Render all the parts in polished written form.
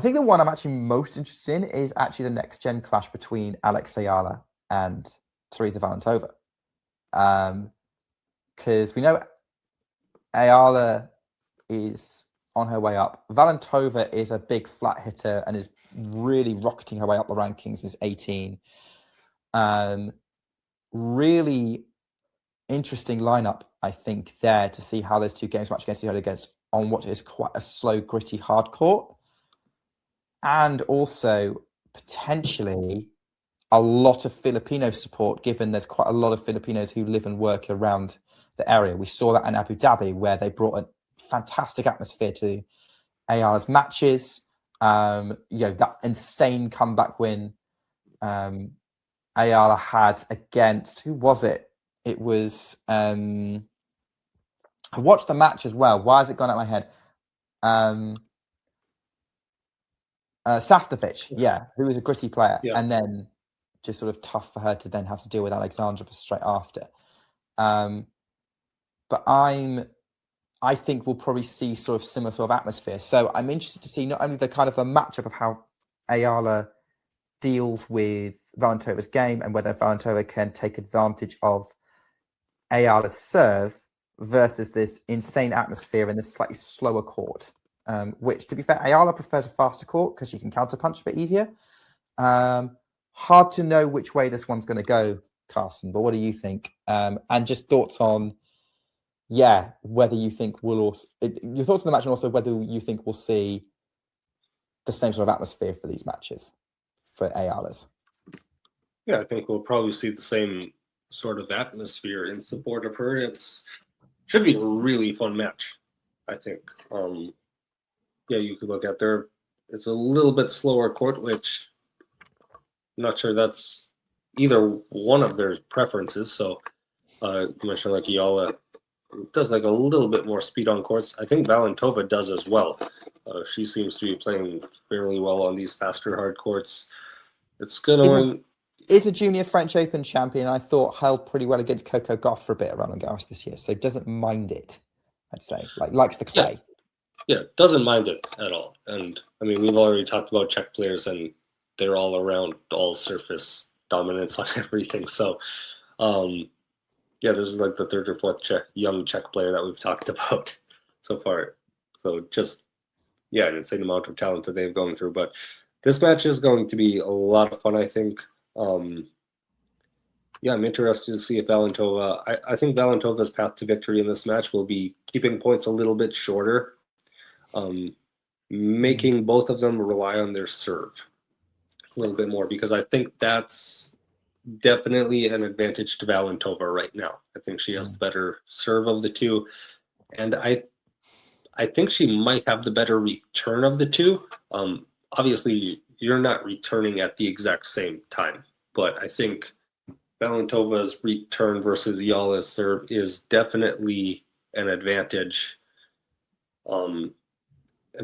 think the one I'm actually most interested in is actually the next gen clash between Alex Eala and Tereza Valentova. Because we know Eala is on her way up. Valentova is a big flat hitter and is really rocketing her way up the rankings. Is 18. Really interesting lineup, I think, there to see how those two games match against each other against on what is quite a slow, gritty, hard court. And also potentially a lot of Filipino support, given there's quite a lot of Filipinos who live and work around the area. We saw that in Abu Dhabi, where they brought a fantastic atmosphere to Ayala's matches. That insane comeback win Ayala had against, who was it? It was, I watched the match as well. Why has it gone out of my head? Sastovic, who was a gritty player. Yeah. And then just sort of tough for her to then have to deal with Alexandra straight after. But I think we'll probably see sort of similar sort of atmosphere. So I'm interested to see not only the kind of a matchup of how Ayala deals with Valentova's game and whether Valentova can take advantage of Ayala's serve versus this insane atmosphere in this slightly slower court, which, to be fair, Ayala prefers a faster court because she can counterpunch a bit easier. Hard to know which way this one's going to go, Carson, but what do you think? And just thoughts on, whether you think we'll also... your thoughts on the match, and also whether you think we'll see the same sort of atmosphere for these matches for Ayala's. Yeah, I think we'll probably see the same sort of atmosphere in support of her. Should be a really fun match, I think. You could look at there. It's a little bit slower court, which I'm not sure that's either one of their preferences. So you mentioned like Eala does like a little bit more speed on courts. I think Valentova does as well. She seems to be playing fairly well on these faster hard courts. It's going is a junior French Open champion. I thought held pretty well against Coco Gauff for a bit around Garros this year, so doesn't mind it. I'd say likes the clay. Yeah, doesn't mind it at all. And I mean, we've already talked about Czech players, and they're all around all surface dominance on everything. So, this is like the third or fourth young Czech player that we've talked about so far. So just an insane amount of talent that they've gone through. But this match is going to be a lot of fun, I think. I'm interested to see if Valentova... I think Valentova's path to victory in this match will be keeping points a little bit shorter, making both of them rely on their serve a little bit more, because I think that's definitely an advantage to Valentova right now. I think she has the better serve of the two, and I think she might have the better return of the two. Obviously, you're not returning at the exact same time, but I think Valentova's return versus Eala's serve is definitely an advantage. And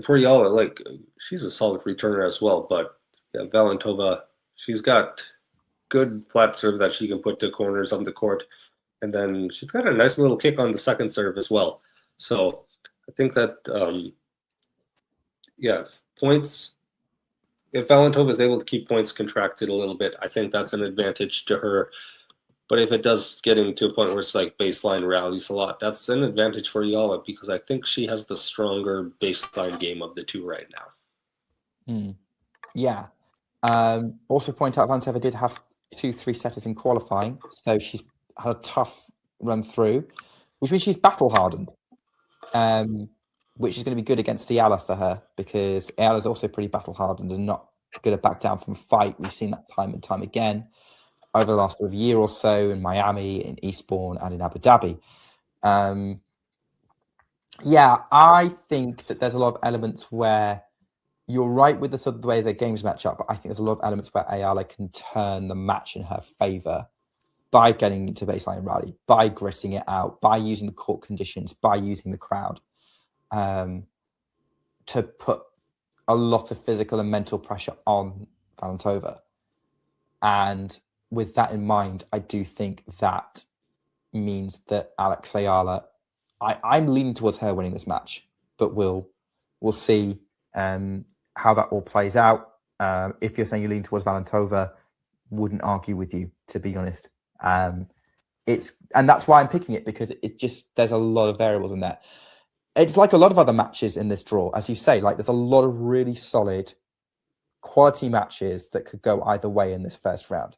for Eala, she's a solid returner as well, but Valentova, she's got good flat serve that she can put to corners on the court, and then she's got a nice little kick on the second serve as well. So I think that, points... If Valentova is able to keep points contracted a little bit, I think that's an advantage to her. But if it does get into a point where it's like baseline rallies a lot, that's an advantage for Eala, because I think she has the stronger baseline game of the two right now. Yeah. Also point out Valentova did have 2 3-setters in qualifying, so she's had a tough run through, which means she's battle hardened. Which is going to be good against Eala for her, because Eala is also pretty battle-hardened and not going to back down from a fight. We've seen that time and time again over the last year or so in Miami, in Eastbourne, and in Abu Dhabi. I think that there's a lot of elements where you're right with the sort of the way the games match up, but I think there's a lot of elements where Eala can turn the match in her favour by getting into baseline rally, by gritting it out, by using the court conditions, by using the crowd. To put a lot of physical and mental pressure on Valentova. And with that in mind, I do think that means that Alex Eala, I'm leaning towards her winning this match, but we'll see how that all plays out. If you're saying you lean towards Valentova, wouldn't argue with you, to be honest. And that's why I'm picking it, because it's just, there's a lot of variables in there. It's like a lot of other matches in this draw, as you say, like there's a lot of really solid quality matches that could go either way in this first round.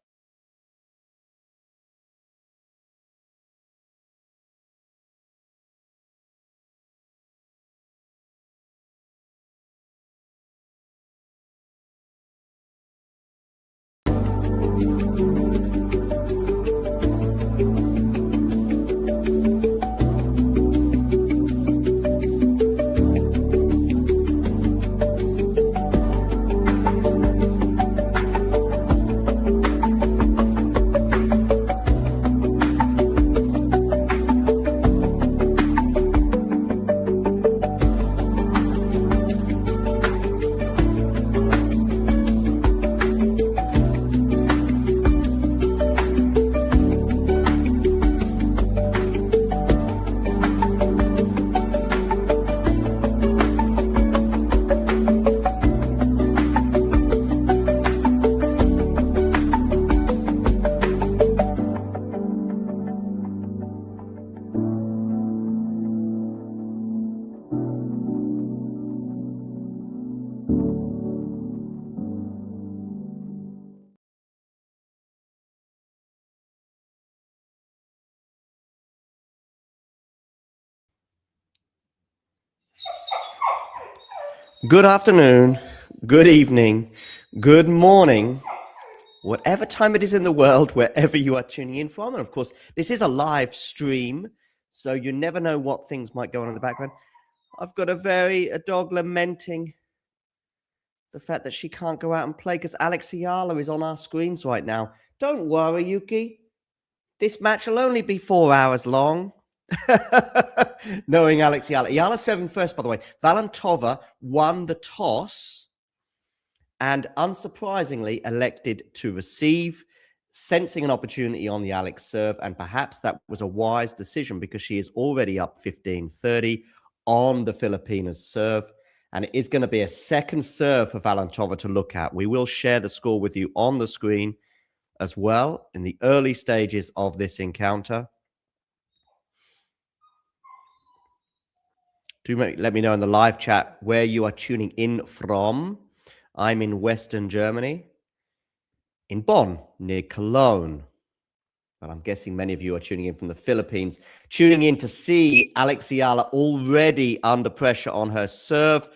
Good afternoon, good evening, good morning, whatever time it is in the world, wherever you are tuning in from. And of course, this is a live stream, so you never know what things might go on in the background. I've got a dog lamenting the fact that she can't go out and play because Alex Eala is on our screens right now. Don't worry, Yuki. This match will only be 4 hours long. Knowing Alex Eala. Eala serving first, by the way. Valentova won the toss and unsurprisingly elected to receive, sensing an opportunity on the Alex serve, and perhaps that was a wise decision because she is already up 15-30 on the Filipinas serve, and it is going to be a second serve for Valentova to look at. We will share the score with you on the screen as well in the early stages of this encounter. Do let me know in the live chat where you are tuning in from. I'm in Western Germany, in Bonn, near Cologne. But I'm guessing many of you are tuning in from the Philippines, tuning in to see Alex Eala already under pressure on her serve.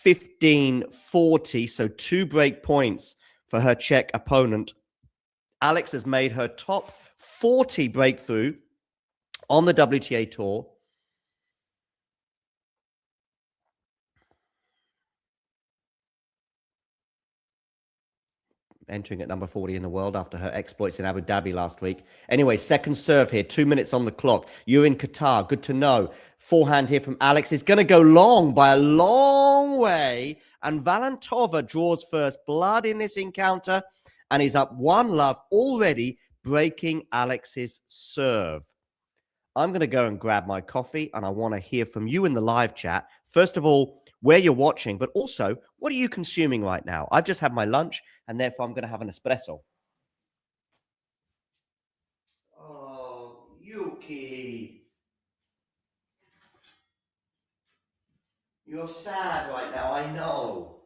15-40, so 2 break points for her Czech opponent. Alex has made her top 40 breakthrough on the WTA Tour. Entering at number 40 in the world after her exploits in Abu Dhabi last week. Anyway, second serve here, 2 minutes on the clock. You're in Qatar, good to know. Forehand here from Alex is going to go long by a long way. And Valentova draws first blood in this encounter and is up 1-love already, breaking Alex's serve. I'm going to go and grab my coffee and I want to hear from you in the live chat. First of all, where you're watching, but also, what are you consuming right now? I've just had my lunch, and therefore I'm going to have an espresso. Oh, Yuki. You're sad right now, I know.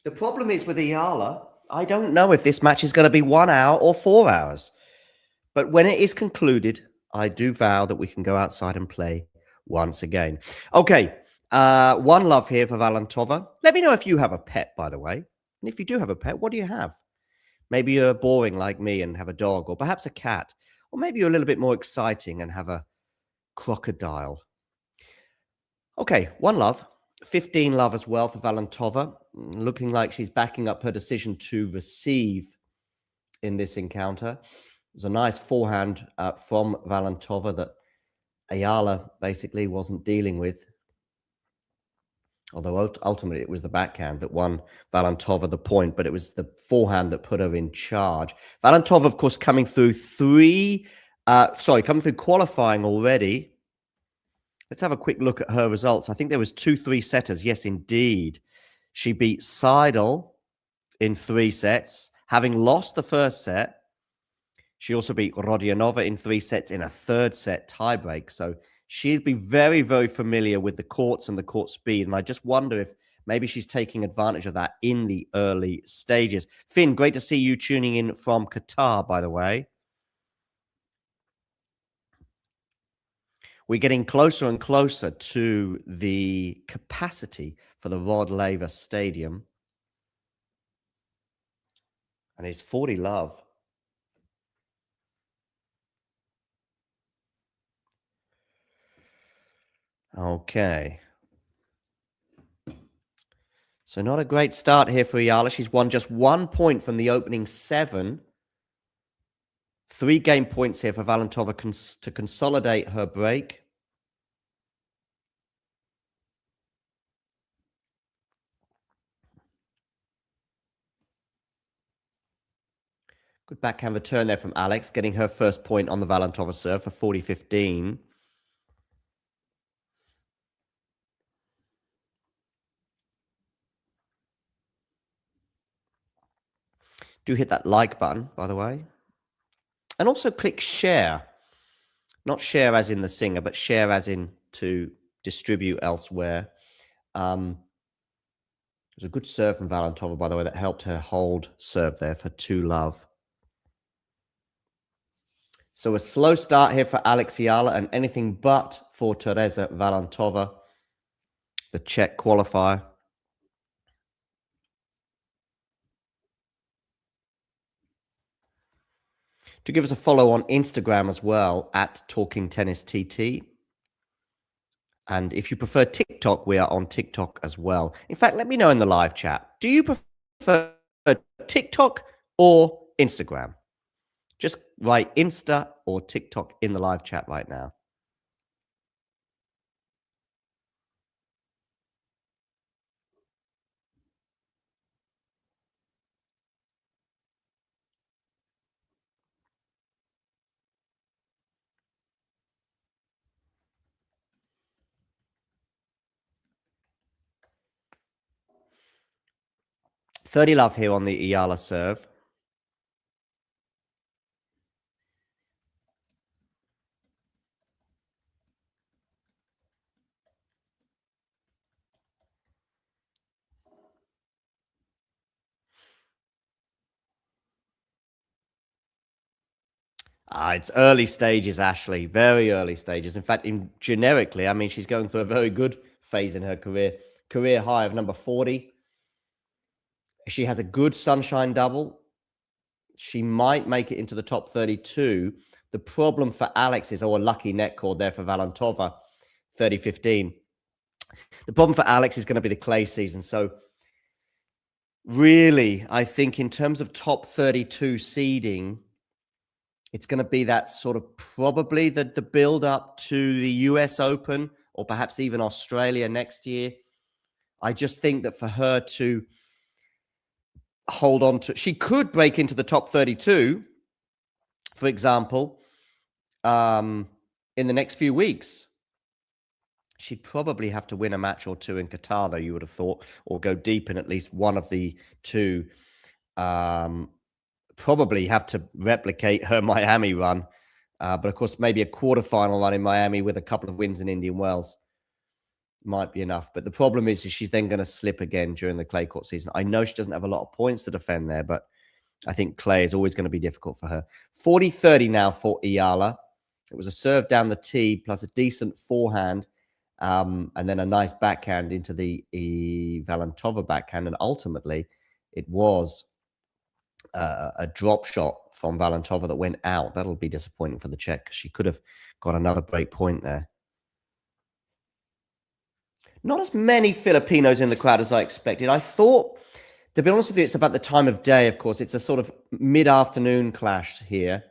The problem is with Eala, I don't know if this match is going to be 1 hour or 4 hours. But when it is concluded, I do vow that we can go outside and play once again. Okay. 1-love here for Valentova. Let me know if you have a pet, by the way. And if you do have a pet, what do you have? Maybe you're boring like me and have a dog, or perhaps a cat. Or maybe you're a little bit more exciting and have a crocodile. Okay, 1-love. 15-love as well for Valentova. Looking like she's backing up her decision to receive in this encounter. It was a nice forehand from Valentova that Eala basically wasn't dealing with. Although ultimately it was the backhand that won Valentova the point, but it was the forehand that put her in charge. Valentova, of course, coming through qualifying already. Let's have a quick look at her results. I think there was 2 3-setters. Yes, indeed. She beat Seidel in 3 sets, having lost the first set. She also beat Rodionova in 3 sets in a 3rd set tiebreak. So she'd be very, very familiar with the courts and the court speed. And I just wonder if maybe she's taking advantage of that in the early stages. Finn, great to see you tuning in from Qatar, by the way. We're getting closer and closer to the capacity for the Rod Laver Stadium. And it's 40 love. Okay. So not a great start here for Eala. She's won just 1 point from the opening 7. 3 game points here for Valentova to consolidate her break. Good backhand return there from Alex, getting her first point on the Valentova serve for 40-15. Do hit that like button, by the way. And also click share. Not share as in the singer, but share as in to distribute elsewhere. It was a good serve from Valentova, by the way, that helped her hold serve there for 2 love. So a slow start here for Alex Eala and anything but for Tereza Valentova, the Czech qualifier. Do give us a follow on Instagram as well, at Talking Tennis TT. And if you prefer TikTok, we are on TikTok as well. In fact, let me know in the live chat. Do you prefer TikTok or Instagram? Just write Insta or TikTok in the live chat right now. .30 love here on the Eala serve. It's early stages, Ashley. Very early stages. In fact, generically, I mean, she's going through a very good phase in her career. Career high of number 40. She has a good sunshine double. She might make it into the top 32. The problem for Alex is, a lucky net cord there for Valentova, 30-15. The problem for Alex is going to be the clay season. So really, I think in terms of top 32 seeding, it's going to be that sort of probably the build up to the US Open or perhaps even Australia next year. I just think that for her to hold on to, she could break into the top 32, for example, in the next few weeks. She'd probably have to win a match or 2 in Qatar, though, you would have thought, or go deep in at least one of the 2. Probably have to replicate her Miami run. But of course, maybe a quarterfinal run in Miami with a couple of wins in Indian Wells might be enough. But the problem is she's then going to slip again during the clay court season. I know she doesn't have a lot of points to defend there, but I think clay is always going to be difficult for her. 40-30 now for Eala. It was a serve down the tee plus a decent forehand, and then a nice backhand into the Valentova backhand. And ultimately, it was a drop shot from Valentova that went out. That'll be disappointing for the Czech because she could have got another break point there. Not as many Filipinos in the crowd as I expected. I thought, to be honest with you, it's about the time of day, of course. It's a sort of mid-afternoon clash here.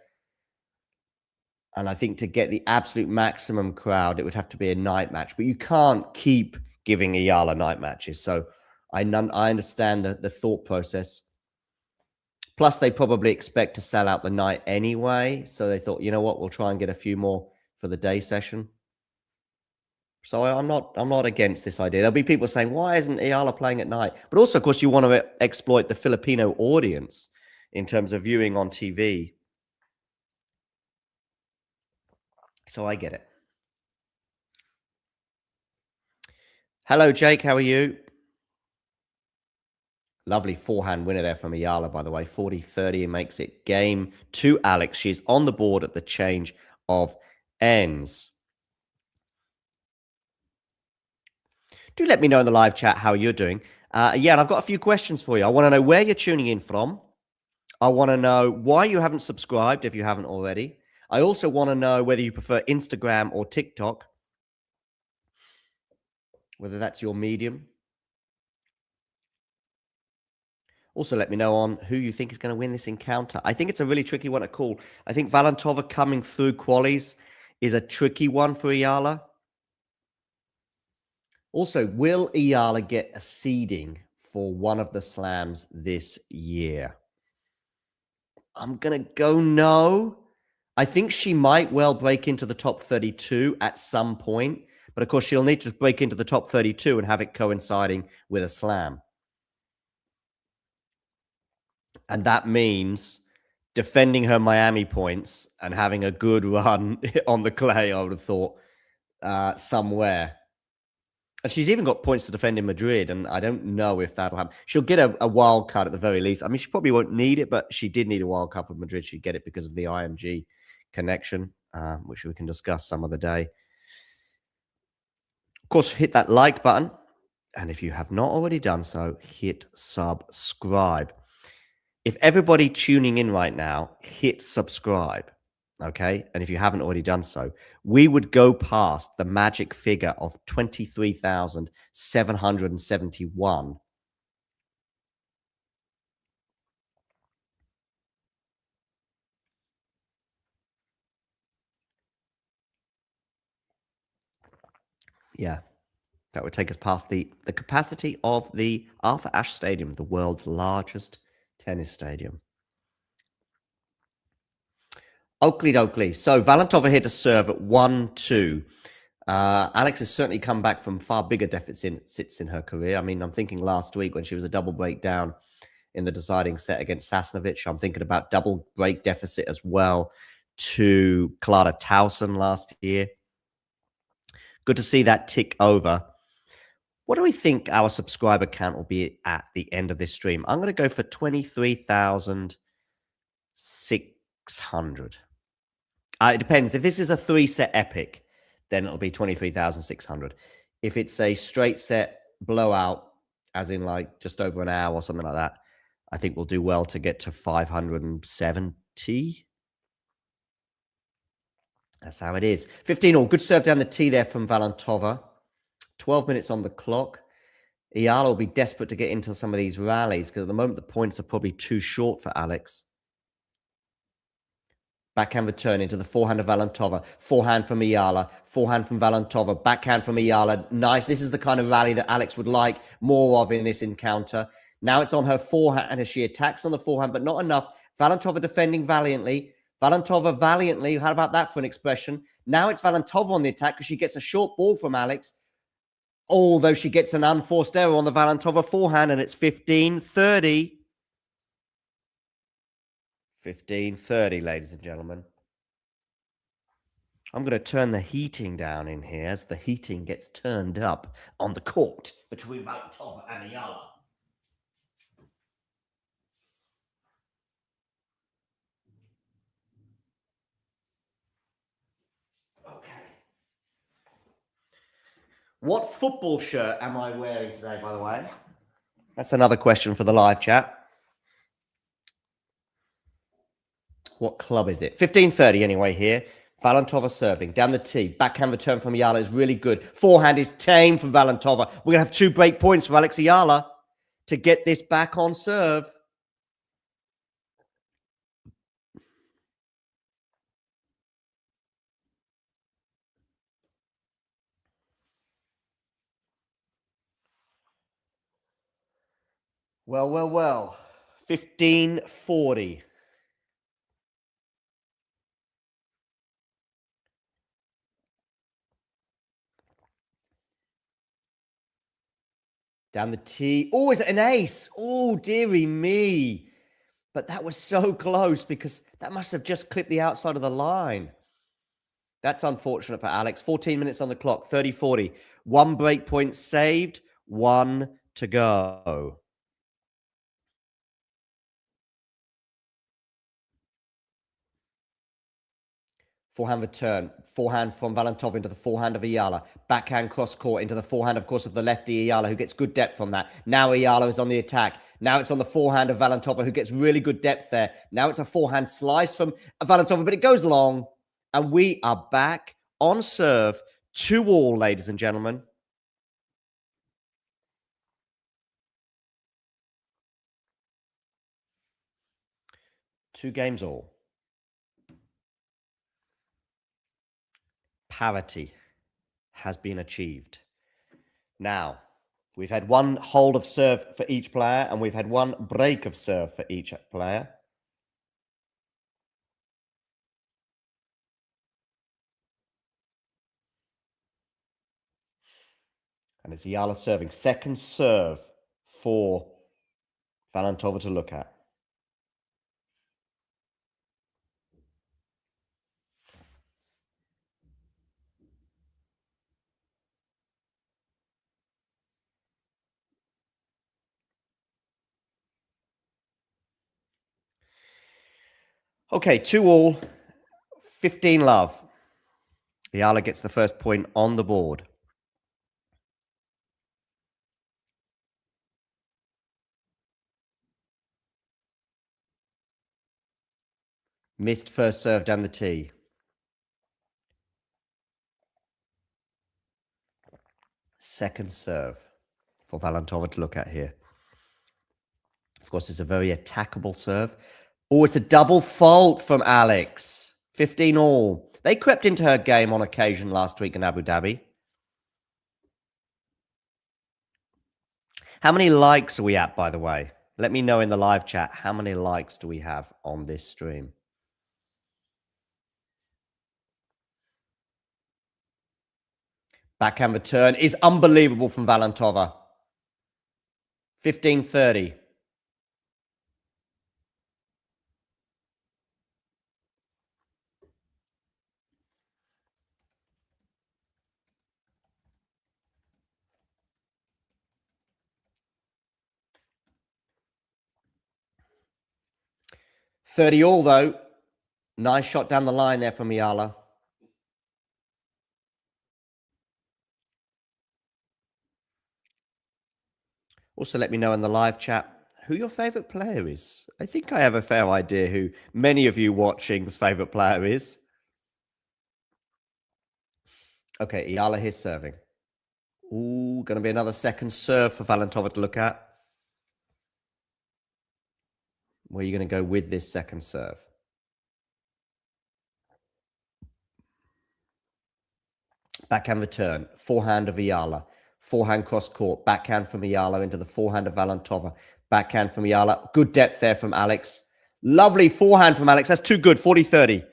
And I think to get the absolute maximum crowd, it would have to be a night match. But you can't keep giving Eala night matches. So I understand the thought process. Plus, they probably expect to sell out the night anyway. So they thought, you know what, we'll try and get a few more for the day session. So I'm not against this idea. There'll be people saying, why isn't Eala playing at night? But also, of course, you want to exploit the Filipino audience in terms of viewing on TV. So I get it. Hello, Jake. How are you? Lovely forehand winner there from Eala, by the way. 40-30 and makes it game to Alex. She's on the board at the change of ends. Do let me know in the live chat how you're doing. Yeah, and I've got a few questions for you. I want to know where you're tuning in from. I want to know why you haven't subscribed if you haven't already. I also want to know whether you prefer Instagram or TikTok, whether that's your medium. Also, let me know on who you think is going to win this encounter. I think it's a really tricky one to call. I think Valentova coming through qualies is a tricky one for Eala. Also, will Eala get a seeding for one of the slams this year? I'm going to go no. I think she might well break into the top 32 at some point. But of course, she'll need to break into the top 32 and have it coinciding with a slam. And that means defending her Miami points and having a good run on the clay, I would have thought, somewhere. And she's even got points to defend in Madrid, and I don't know if that'll happen. She'll get a wild card at the very least. I mean, she probably won't need it, but she did need a wild card for Madrid. She'd get it because of the IMG connection, which we can discuss some other day. Of course, hit that like button. And if you have not already done so, hit subscribe. If everybody tuning in right now hit subscribe, okay, and if you haven't already done so, we would go past the magic figure of 23,771. Yeah, that would take us past the capacity of the Arthur Ashe Stadium, the world's largest tennis stadium. Oakley dokley. So Valentova here to serve at 1-2. Alex has certainly come back from far bigger deficits in her career. I mean, I'm thinking last week when she was a double break down in the deciding set against Sasnovich. I'm thinking about double break deficit as well to Clara Towson last year. Good to see that tick over. What do we think our subscriber count will be at the end of this stream? I'm going to go for 23,600. It depends. If this is a 3-set epic, then it'll be 23,600. If it's a straight set blowout, as in like just over an hour or something like that, I think we'll do well to get to 570. That's how it is. 15-all. Good serve down the tee there from Valentova. 12 minutes on the clock. Eala will be desperate to get into some of these rallies because at the moment the points are probably too short for Alex. Backhand return into the forehand of Valentova. Forehand from Eala. Forehand from Valentova. Backhand from Eala. Nice. This is the kind of rally that Alex would like more of in this encounter. Now it's on her forehand as she attacks on the forehand, but not enough. Valentova defending valiantly. Valentova valiantly. How about that for an expression? Now it's Valentova on the attack because she gets a short ball from Alex. Although she gets an unforced error on the Valentova forehand, and it's 15-30. 15-30, ladies and gentlemen. I'm going to turn the heating down in here as the heating gets turned up on the court between Valentova and Eala. Okay. What football shirt am I wearing today, by the way? That's another question for the live chat. What club is it? 15-30 anyway here. Valentova serving down the tee. Backhand return from Eala is really good. Forehand is tame from Valentova. We're going to have 2 break points for Alex Eala to get this back on serve. Well. 15-40. Down the tee. Oh, is it an ace? Oh, dearie me. But that was so close because that must have just clipped the outside of the line. That's unfortunate for Alex. 14 minutes on the clock, 30-40. One break point saved, one to go. Forehand return. Forehand from Valentova into the forehand of Eala. Backhand cross court into the forehand, of course, of the lefty Eala, who gets good depth on that. Now Eala is on the attack. Now it's on the forehand of Valentova, who gets really good depth there. Now it's a forehand slice from Valentova, but it goes long. And we are back on serve. 2-all, ladies and gentlemen. Two games all. Parity has been achieved. Now, we've had one hold of serve for each player, and we've had one break of serve for each player. And it's Eala serving. Second serve for Valentova to look at. Okay, 2-all, 15 love. Eala gets the first point on the board. Missed first serve down the tee. Second serve for Valentova to look at here. Of course, it's a very attackable serve. Oh, it's a double fault from Alex. 15-all. They crept into her game on occasion last week in Abu Dhabi. How many likes are we at, by the way? Let me know in the live chat. How many likes do we have on this stream? Backhand return is unbelievable from Valentova. 15-30. $30-all though. Nice shot down the line there from Eala. Also, let me know in the live chat who your favorite player is. I think I have a fair idea who many of you watching's favorite player is. Okay, Eala here serving. Ooh, going to be another second serve for Valentova to look at. Where are you going to go with this second serve? Backhand return. Forehand of Eala. Forehand cross court. Backhand from Eala into the forehand of Valentova. Backhand from Eala. Good depth there from Alex. Lovely forehand from Alex. That's too good. 40-30.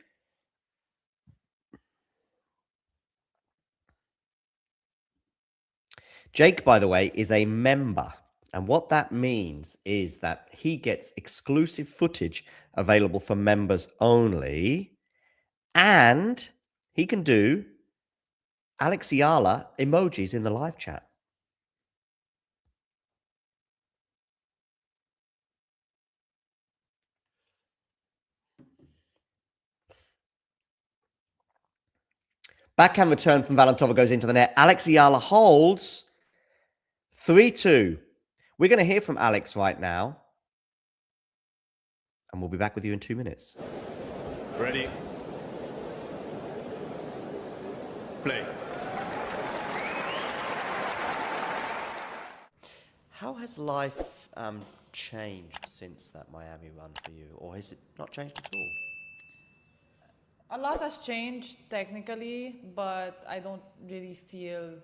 Jake, by the way, is a member. And what that means is that he gets exclusive footage available for members only. And he can do Alex Eala emojis in the live chat. Backhand return from Valentova goes into the net. Alex Eala holds 3-2. We're going to hear from Alex right now. And we'll be back with you in 2 minutes. Ready. Play. How has life changed since that Miami run for you? Or has it not changed at all? A lot has changed technically, but I don't really feel,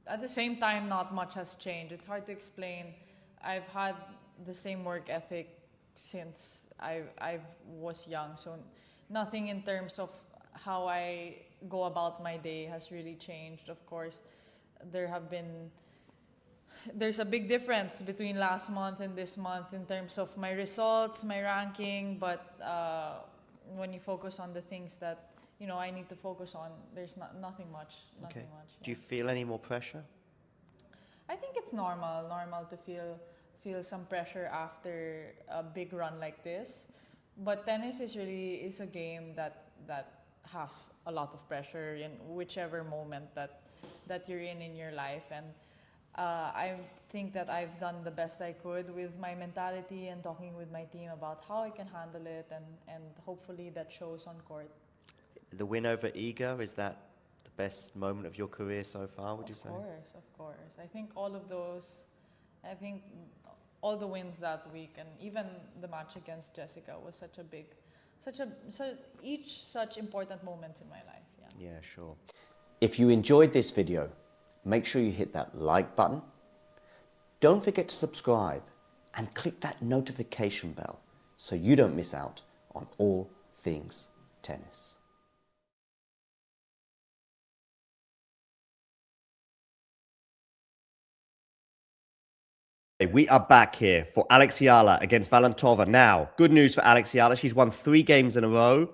at the same time, not much has changed. It's hard to explain. I've had the same work ethic since I was young, so nothing in terms of how I go about my day has really changed. Of course, there have been there's a big difference between last month and this month in terms of my results, my ranking. But when you focus on the things that I need to focus on, there's nothing much. Nothing much. Do you feel any more pressure? I think it's normal to feel some pressure after a big run like this. But tennis is a game that has a lot of pressure in whichever moment that you're in your life. And I think that I've done the best I could with my mentality and talking with my team about how I can handle it, and hopefully that shows on court. The win over Iga, is that the best moment of your career so far, would you say? Of course. I think all of those, all the wins that week, and even the match against Jessica was each such important moments in my life. Yeah, sure. If you enjoyed this video, make sure you hit that like button. Don't forget to subscribe and click that notification bell so you don't miss out on all things tennis. We are back here for Alex Eala against Valentova. Now, good news for Alex Eala. She's won 3 games in a row.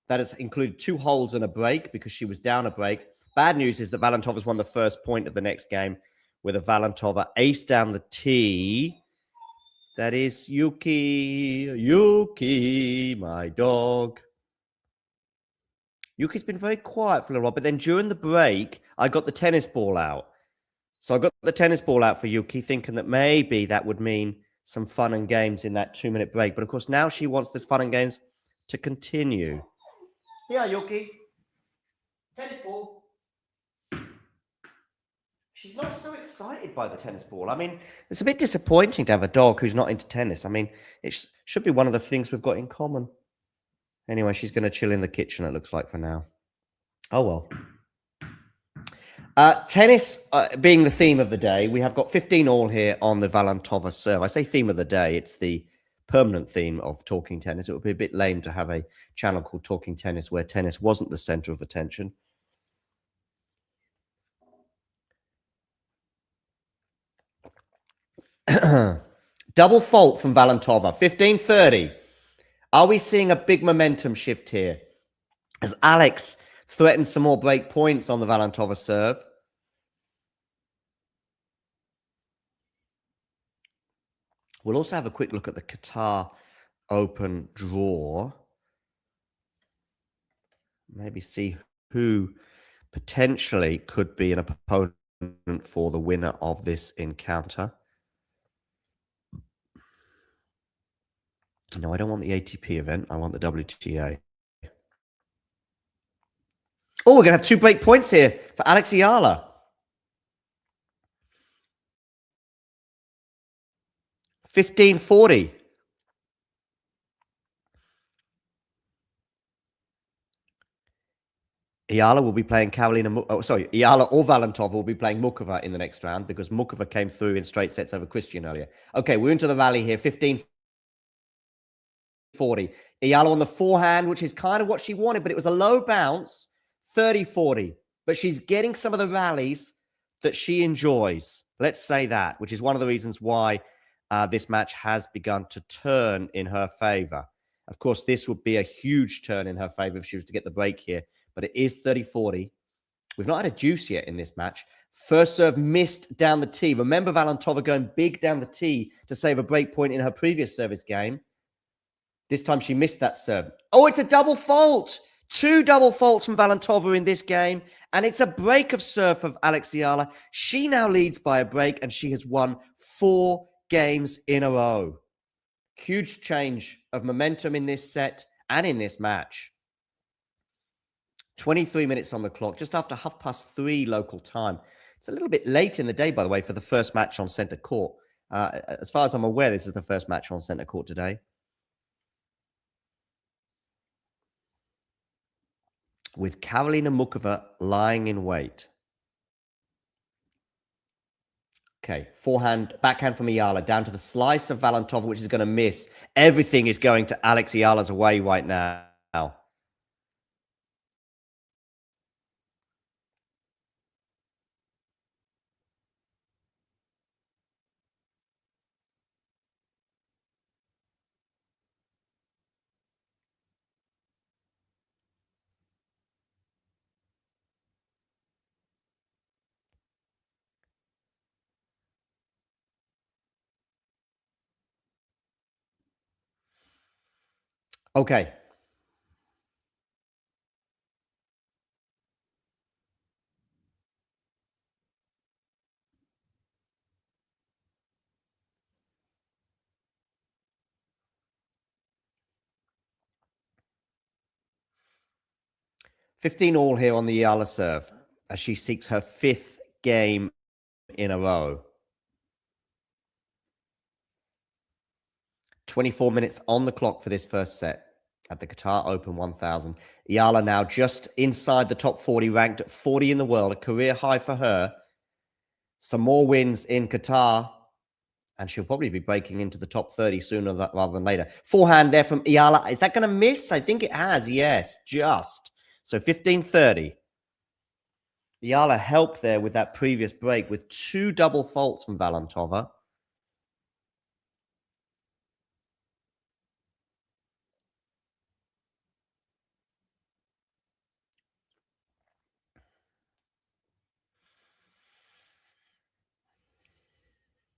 That has included 2 holds and a break because she was down a break. Bad news is that Valentova's won the first point of the next game with a Valentova ace down the tee. That is Yuki, my dog. Yuki's been very quiet for a little while, but then during the break, I got the tennis ball out. So I got the tennis ball out for Yuki, thinking that maybe that would mean some fun and games in that 2-minute break. But of course, now she wants the fun and games to continue. Yeah, Yuki. Tennis ball. She's not so excited by the tennis ball. I mean, it's a bit disappointing to have a dog who's not into tennis. I mean, it should be one of the things we've got in common. Anyway, she's going to chill in the kitchen, it looks like, for now. Oh, well. Tennis being the theme of the day, we have got 15 all here on the Valentova serve. I say theme of the day, it's the permanent theme of Talking Tennis. It would be a bit lame to have a channel called Talking Tennis where tennis wasn't the center of attention. Double fault from Valentova, 15-30. Are we seeing a big momentum shift here as Alex threatens some more break points on the Valentova serve? We'll also have a quick look at the Qatar Open draw. Maybe see who potentially could be an opponent for the winner of this encounter. No, I don't want the ATP event. I want the WTA. Oh, we're going to have 2 break points here for Alex Eala. 15-40. Eala will be playing Eala or Valentova will be playing Mukova in the next round because Mukova came through in straight sets over Christian earlier. Okay, we're into the rally here. 15-40. Eala on the forehand, which is kind of what she wanted, but it was a low bounce. 30-40. But she's getting some of the rallies that she enjoys. Let's say that, which is one of the reasons why this match has begun to turn in her favor. Of course, this would be a huge turn in her favor if she was to get the break here, but it is 30-40. We've not had a deuce yet in this match. First serve missed down the tee. Remember Valentova going big down the tee to save a break point in her previous service game. This time she missed that serve. Oh, it's a double fault. 2 double faults from Valentova in this game, and it's a break of serve of Alex Eala. She now leads by a break, and she has won 4 games in a row. Huge change of momentum in this set and in this match. 23 minutes on the clock, just after 3:30 local time. It's a little bit late in the day, by the way, for the first match on centre court. As far as I'm aware, this is the first match on centre court today. With Karolina Mukova lying in wait. Okay, backhand from Eala down to the slice of Valentova, which is going to miss. Everything is going to Alex Eala's way right now. Okay. $15 all here on the Eala serve as she seeks her 5th game in a row. 24 minutes on the clock for this first set at the Qatar Open 1000. Eala now just inside the top 40, ranked at 40 in the world, a career high for her. Some more wins in Qatar, and she'll probably be breaking into the top 30 sooner rather than later. Forehand there from Eala. Is that going to miss? I think it has, yes, just. So 15-30. Eala helped there with that previous break with 2 double faults from Valentova.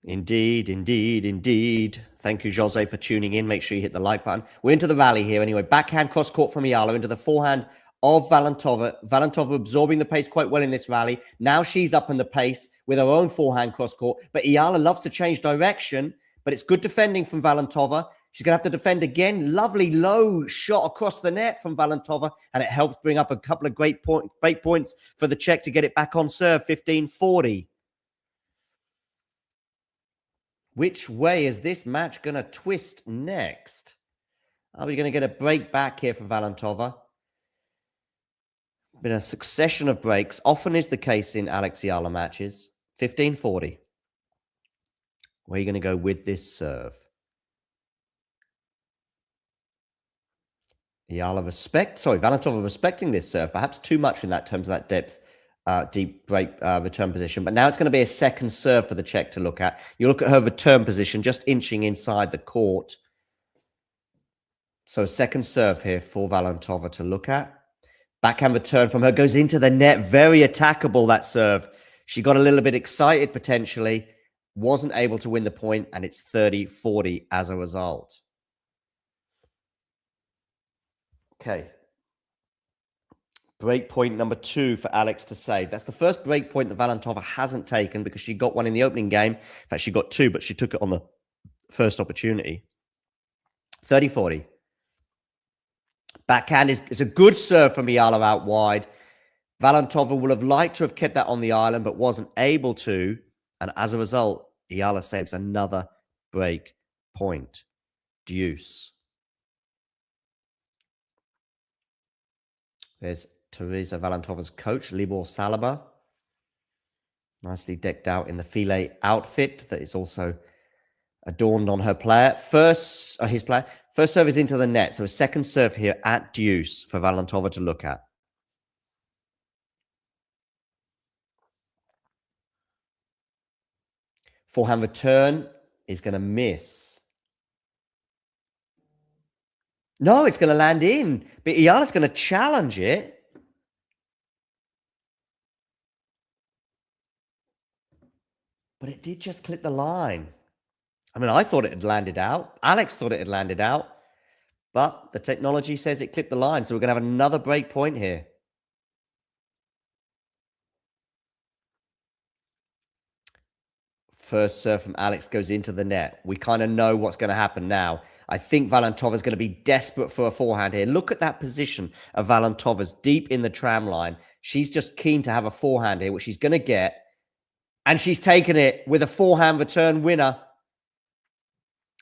Indeed, indeed, indeed. Thank you, Jose, for tuning in. Make sure you hit the like button. We're into the rally here anyway. Backhand cross court from Eala into the forehand of Valentova. Valentova absorbing the pace quite well in this rally. Now she's up in the pace with her own forehand cross court. But Eala loves to change direction. But it's good defending from Valentova. She's going to have to defend again. Lovely low shot across the net from Valentova. And it helps bring up a couple of great points for the Czech to get it back on serve. 15-40. Which way is this match going to twist next? Are we going to get a break back here from Valentova? Been a succession of breaks. Often is the case in Alex Eala matches. 15-40. Where are you going to go with this serve? Valentova respecting this serve. Perhaps too much in that terms of that depth. Deep break return position. But now it's going to be a second serve for the Czech to look at. You look at her return position, just inching inside the court. So a second serve here for Valentova to look at. Backhand return from her goes into the net. Very attackable, that serve. She got a little bit excited potentially. Wasn't able to win the point, and it's 30-40 as a result. Okay. Break point number 2 for Alex to save. That's the first break point that Valentova hasn't taken because she got one in the opening game. In fact, she got 2, but she took it on the first opportunity. 30-40. Backhand is a good serve from Eala out wide. Valentova will have liked to have kept that on the island, but wasn't able to. And as a result, Eala saves another break point. Deuce. There's Tereza Valentova's coach, Libor Saliba. Nicely decked out in the filet outfit that is also adorned on her player. First serve is into the net. So a second serve here at deuce for Valentova to look at. Forehand return is going to miss. No, it's going to land in. But Eala's going to challenge it. But it did just clip the line. I mean, I thought it had landed out. Alex thought it had landed out. But the technology says it clipped the line. So we're going to have another break point here. First serve from Alex goes into the net. We kind of know what's going to happen now. I think Valentova's going to be desperate for a forehand here. Look at that position of Valentova's deep in the tram line. She's just keen to have a forehand here, which she's going to get. And she's taken it with a forehand return winner.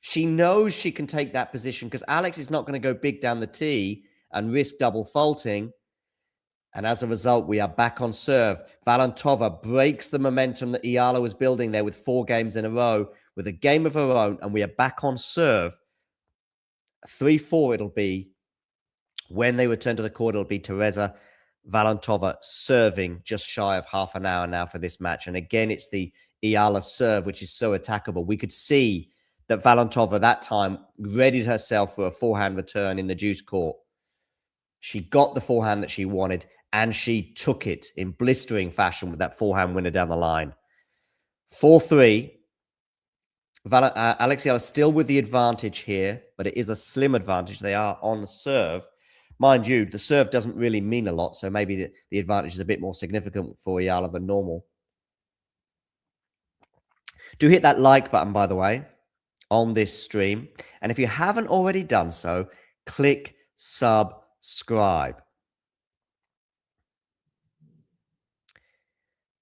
She knows she can take that position because Alex is not going to go big down the tee and risk double faulting. And as a result, we are back on serve. Valentova breaks the momentum that Eala was building there with 4 games in a row with a game of her own. And we are back on serve. 3-4 it'll be. When they return to the court, it'll be Tereza Valentova serving just shy of half an hour now for this match. And again, it's the Eala serve, which is so attackable. We could see that Valentova that time readied herself for a forehand return in the deuce court. She got the forehand that she wanted, and she took it in blistering fashion with that forehand winner down the line. 4-3. Alex Eala still with the advantage here, but it is a slim advantage. They are on the serve. Mind you, the serve doesn't really mean a lot, so maybe the advantage is a bit more significant for Eala than normal. Do hit that like button, by the way, on this stream. And if you haven't already done so, click subscribe.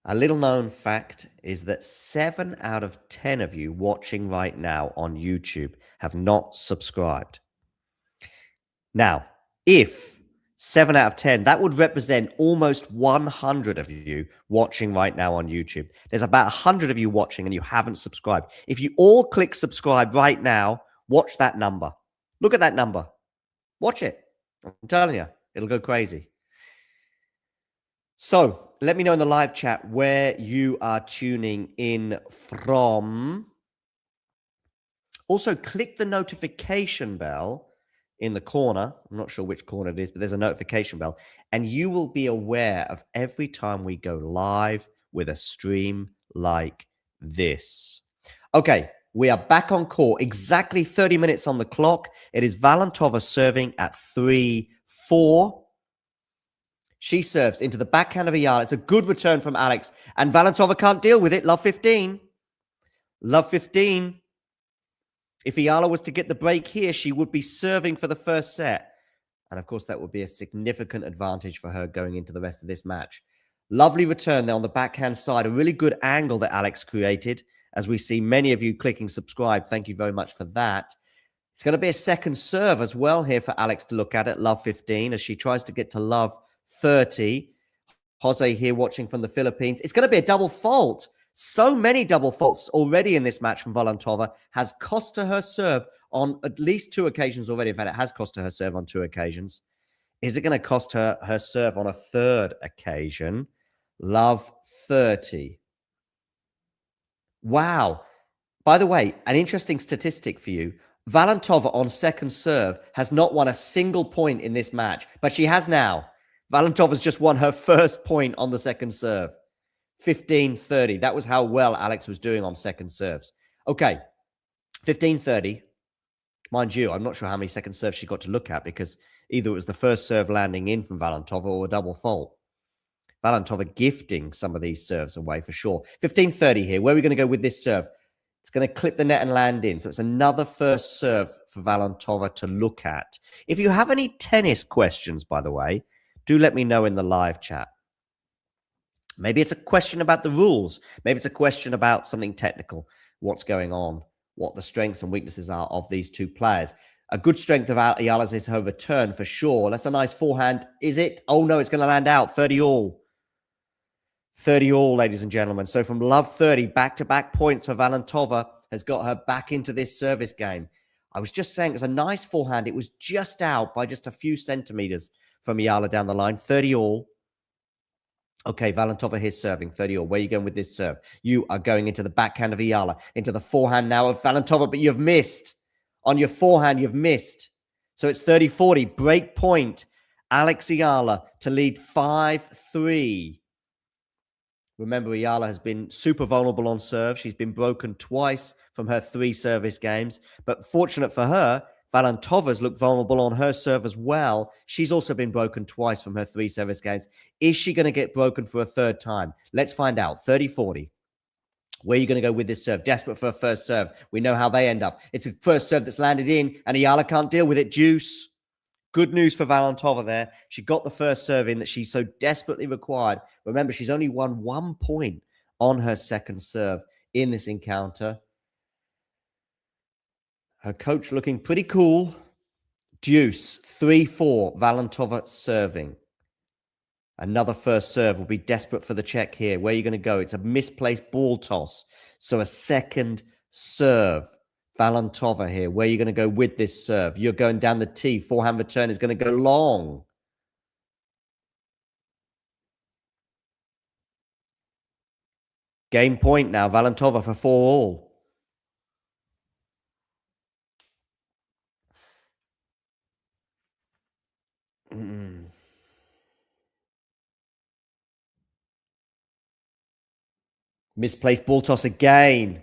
A little known fact is that 7 out of 10 of you watching right now on YouTube have not subscribed. Now, if 7 out of 10, that would represent almost 100 of you watching right now on YouTube. There's about 100 of you watching and you haven't subscribed. If you all click subscribe right now, watch that number. Look at that number. Watch it. I'm telling you, it'll go crazy. So let me know in the live chat where you are tuning in from. Also, click the notification bell in the corner. I'm not sure which corner it is, but there's a notification bell. And you will be aware of every time we go live with a stream like this. Okay, we are back on court. Exactly 30 minutes on the clock. It is Valentova serving at 3-4. She serves into the backhand of Eala. It's a good return from Alex. And Valentova can't deal with it. Love 15. Love 15. If Eala was to get the break here, she would be serving for the first set. And of course, that would be a significant advantage for her going into the rest of this match. Lovely return there on the backhand side. A really good angle that Alex created. As we see many of you clicking subscribe. Thank you very much for that. It's going to be a second serve as well here for Alex to look at at love 15 as she tries to get to love 30. Jose here watching from the Philippines. It's going to be a double fault. So many double faults already in this match from Valentova has cost her serve on at least 2 occasions already. In fact, it has cost her serve on 2 occasions. Is it going to cost her serve on a 3rd occasion? Love 30. Wow. By the way, an interesting statistic for you. Valentova on second serve has not won a single point in this match, but she has now. Valentova's just won her first point on the second serve. 15-30. That was how well Alex was doing on second serves. Okay, 15-30. Mind you, I'm not sure how many second serves she got to look at because either it was the first serve landing in from Valentova or a double fault. Valentova gifting some of these serves away for sure. 15-30 here. Where are we going to go with this serve? It's going to clip the net and land in. So it's another first serve for Valentova to look at. If you have any tennis questions, by the way, do let me know in the live chat. Maybe it's a question about the rules. Maybe it's a question about something technical. What's going on? What the strengths and weaknesses are of these two players. A good strength of Eala's is her return for sure. That's a nice forehand. Is it? Oh, no, it's going to land out. 30 all. 30 all, ladies and gentlemen. So from love 30, back-to-back points for Valentova has got her back into this service game. I was just saying it was a nice forehand. It was just out by just a few centimeters from Eala down the line. 30 all. Okay, Valentova here serving 30 all. Where are you going with this serve? You are going into the backhand of Eala, into the forehand now of Valentova, but you've missed. On your forehand, you've missed. So it's 30-40. Break point. Alex Eala to lead 5-3. Remember, Eala has been super vulnerable on serve. She's been broken twice from her 3 service games. But fortunate for her, Valentova's looked vulnerable on her serve as well. She's also been broken twice from her 3 service games. Is she going to get broken for a 3rd time? Let's find out. 30-40. Where are you going to go with this serve? Desperate for a first serve. We know how they end up. It's a first serve that's landed in, and Eala can't deal with it. Juice. Good news for Valentova there. She got the first serve in that she so desperately required. Remember, she's only won 1 point on her second serve in this encounter. Her coach looking pretty cool. Deuce, 3-4, Valentova serving. Another first serve will be desperate for the check here. Where are you going to go? It's a misplaced ball toss. So a second serve. Valentova here. Where are you going to go with this serve? You're going down the tee. Forehand return is going to go long. Game point now. Valentova for 4 all. Misplaced ball toss again.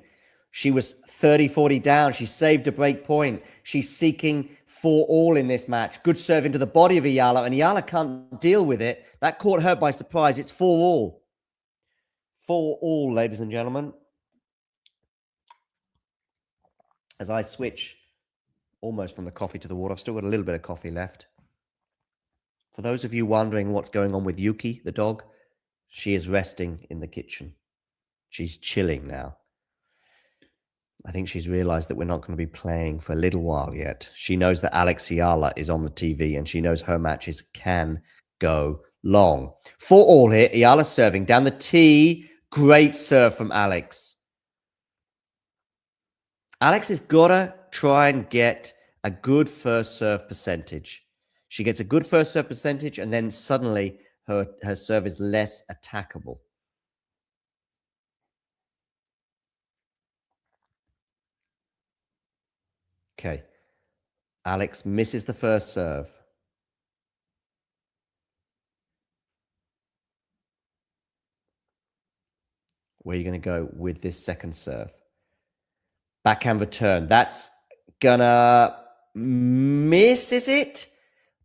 She was 30-40 down. She saved a break point. She's seeking 4-all in this match. Good serve into the body of Eala, and Eala can't deal with it. That caught her by surprise. It's 4-all. 4-all, ladies and gentlemen. As I switch almost from the coffee to the water, I've still got a little bit of coffee left. For those of you wondering what's going on with Yuki, the dog, she is resting in the kitchen. She's chilling now. I think she's realized that we're not going to be playing for a little while yet. She knows that Alex Eala is on the TV, and she knows her matches can go long. 4-all here. Eala serving down the tee. Great serve from Alex. Alex has got to try and get a good first serve percentage. She gets a good first serve percentage, and then suddenly her serve is less attackable. Okay. Alex misses the first serve. Where are you going to go with this second serve? Backhand return. That's gonna miss, is it?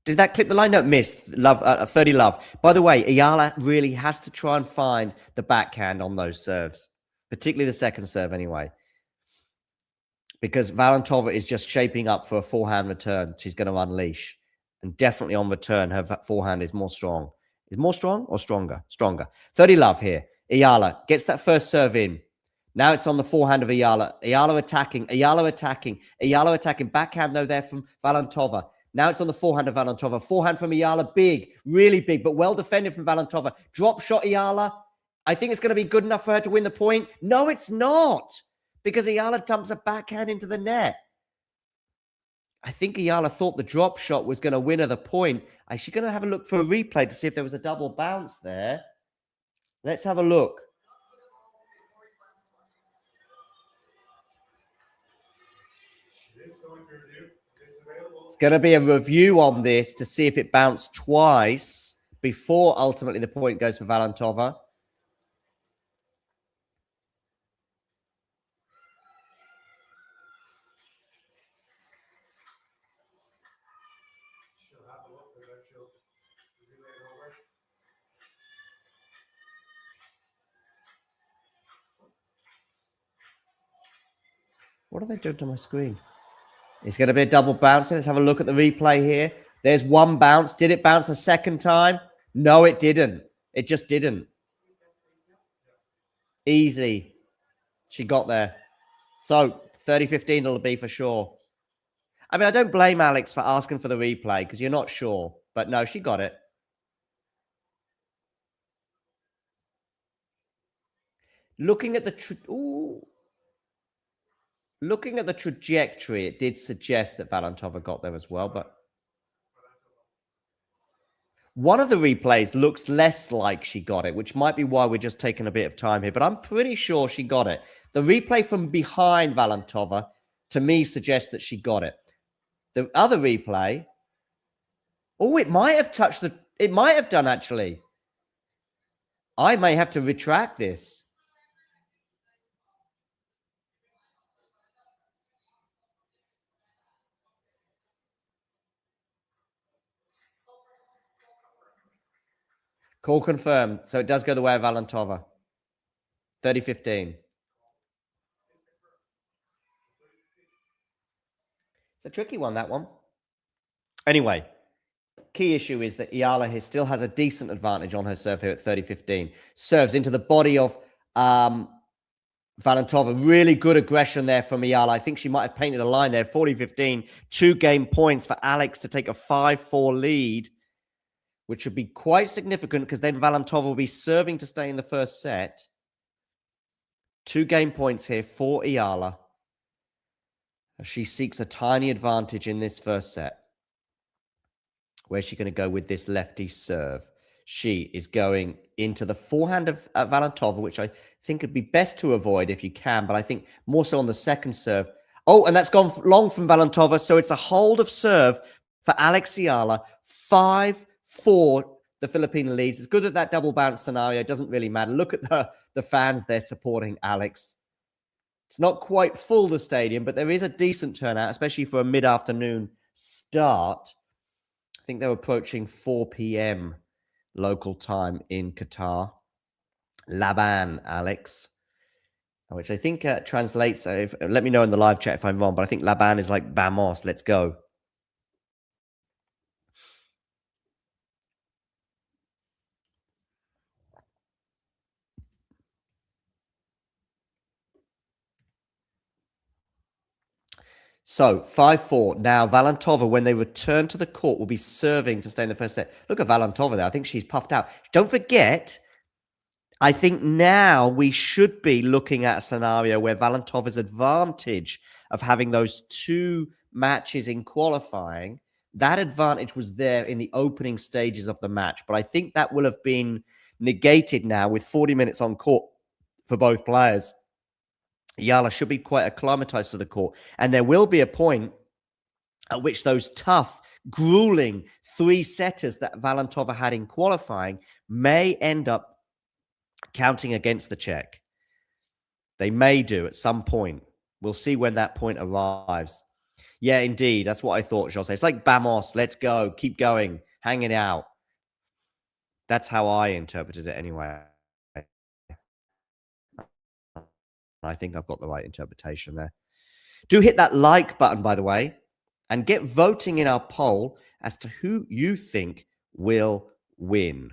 Did that clip the line? No, missed. Love, 30 love. By the way, Eala really has to try and find the backhand on those serves, particularly the second serve anyway. Because Valentova is just shaping up for a forehand return. She's going to unleash. And definitely on return, her forehand is more strong. Is more strong or stronger? Stronger. 30 love here. Eala gets that first serve in. Now it's on the forehand of Eala. Eala attacking. Eala attacking. Eala attacking. Backhand, though, there from Valentova. Now it's on the forehand of Valentova. Forehand from Eala. Big. Really big, but well defended from Valentova. Drop shot, Eala. I think it's going to be good enough for her to win the point. No, it's not. Because Eala dumps a backhand into the net. I think Eala thought the drop shot was going to win her the point. Is she going to have a look for a replay to see if there was a double bounce there? Let's have a look. It's going to be a review on this to see if it bounced twice before ultimately the point goes for Valentova. What are they doing to my screen? It's going to be a double bounce. Let's have a look at the replay here. There's one bounce. Did it bounce a second time? No, it didn't. It just didn't. Easy. She got there. So 30-15 it'll be for sure. I mean, I don't blame Alex for asking for the replay because you're not sure. But no, she got it. Looking at the trajectory, it did suggest that Valentova got there as well, but one of the replays looks less like she got it, which might be why we're just taking a bit of time here, but I'm pretty sure she got it. The replay from behind Valentova, to me, suggests that she got it. The other replay, it might have touched it might have done, actually. I may have to retract this. Call confirmed. So it does go the way of Valentova. 30-15. It's a tricky one, that one. Anyway, key issue is that Eala still has a decent advantage on her serve here at 30-15. Serves into the body of Valentova. Really good aggression there from Eala. I think she might have painted a line there. 40-15. 2 game points for Alex to take a 5-4 lead, which would be quite significant because then Valentova will be serving to stay in the first set. 2 game points here for Eala. She seeks a tiny advantage in this first set. Where's she going to go with this lefty serve? She is going into the forehand of Valentova, which I think would be best to avoid if you can, but I think more so on the second serve. Oh, and that's gone long from Valentova, so it's a hold of serve for Alex Eala. 5-4, the Philippine leads. It's good that that double bounce scenario doesn't really matter. Look at the fans there supporting Alex. It's not quite full, the stadium, but there is a decent turnout, especially for a mid-afternoon start. I think they're approaching 4 p.m. local time in Qatar. Laban, Alex, which I think translates. Let me know in the live chat if I'm wrong, but I think Laban is like vamos, let's go. So 5-4. Now Valentova, when they return to the court, will be serving to stay in the first set. Look at Valentova there. I think she's puffed out. Don't forget, I think now we should be looking at a scenario where Valentova's advantage of having those 2 matches in qualifying, that advantage was there in the opening stages of the match. But I think that will have been negated now with 40 minutes on court for both players. Eala should be quite acclimatized to the court. And there will be a point at which those tough, grueling 3-setters that Valentova had in qualifying may end up counting against the Czech. They may do at some point. We'll see when that point arrives. Yeah, indeed. That's what I thought, Jose. It's like vamos, let's go, keep going, hang it out. That's how I interpreted it anyway. I think I've got the right interpretation there. Do hit that like button, by the way, and get voting in our poll as to who you think will win.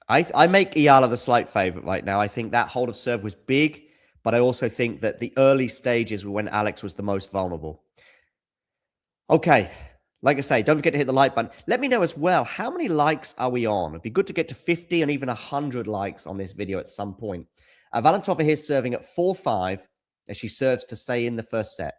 I make Eala the slight favorite right now. I think that hold of serve was big, but I also think that the early stages were when Alex was the most vulnerable. Okay. Like I say, don't forget to hit the like button. Let me know as well, how many likes are we on? It'd be good to get to 50 and even 100 likes on this video at some point. Valentova here serving at 4-5 as she serves to stay in the first set.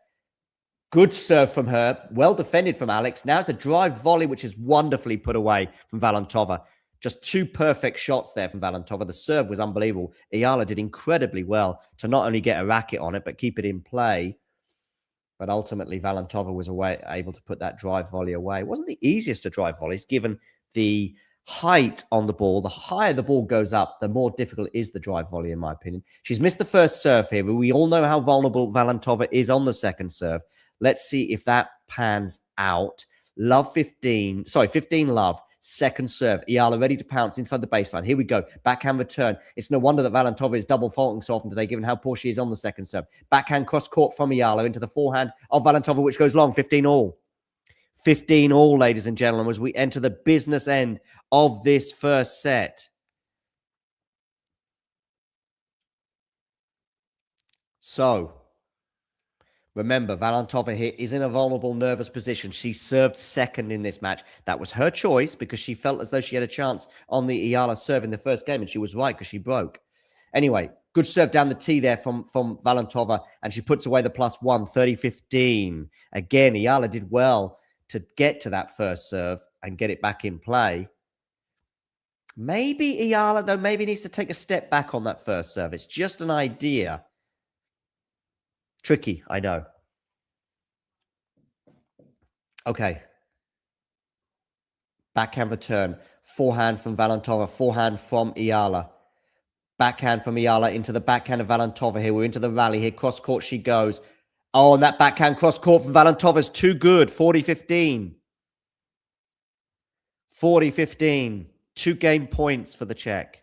Good serve from her. Well defended from Alex. Now it's a drive volley, which is wonderfully put away from Valentova. Just 2 perfect shots there from Valentova. The serve was unbelievable. Eala did incredibly well to not only get a racket on it, but keep it in play. But ultimately, Valentova was able to put that drive volley away. It wasn't the easiest to drive volleys, given the height on the ball. The higher the ball goes up, the more difficult is the drive volley, in my opinion. She's missed the first serve here. We all know how vulnerable Valentova is on the second serve. Let's see if that pans out. 15 love. Second serve. Eala ready to pounce inside the baseline. Here we go. Backhand return. It's no wonder that Valentova is double faulting so often today, given how poor she is on the second serve. Backhand cross court from Eala into the forehand of Valentova, which goes long. 15 all. 15 all, ladies and gentlemen, as we enter the business end of this first set. So, remember, Valentova here is in a vulnerable, nervous position. She served second in this match. That was her choice because she felt as though she had a chance on the Eala serve in the first game, and she was right because she broke. Anyway, good serve down the tee there from Valentova, and she puts away the +1, 30-15. Again, Eala did well to get to that first serve and get it back in play. Maybe Eala, though, needs to take a step back on that first serve. It's just an idea. Tricky, I know. Okay. Backhand return. Forehand from Valentova. Forehand from Eala. Backhand from Eala into the backhand of Valentova here. We're into the rally here. Cross court she goes. Oh, and that backhand cross court from Valentova is too good. 40-15. 40-15. 2 game points for the Czech.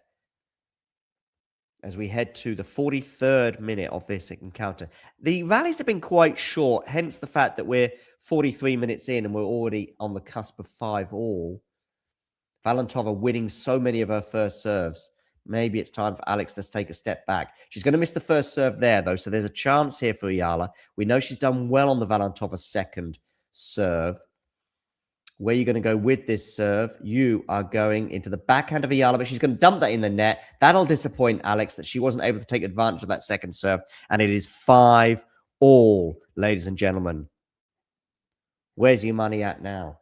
As we head to the 43rd minute of this encounter. The rallies have been quite short, hence the fact that we're 43 minutes in and we're already on the cusp of 5 all. Valentova winning so many of her first serves. Maybe it's time for Alex to take a step back. She's going to miss the first serve there, though, so there's a chance here for Eala. We know she's done well on the Valentova second serve. Where are you going to go with this serve? You are going into the backhand of Eala, but she's going to dump that in the net. That'll disappoint Alex that she wasn't able to take advantage of that second serve. And it is 5 all, ladies and gentlemen. Where's your money at now?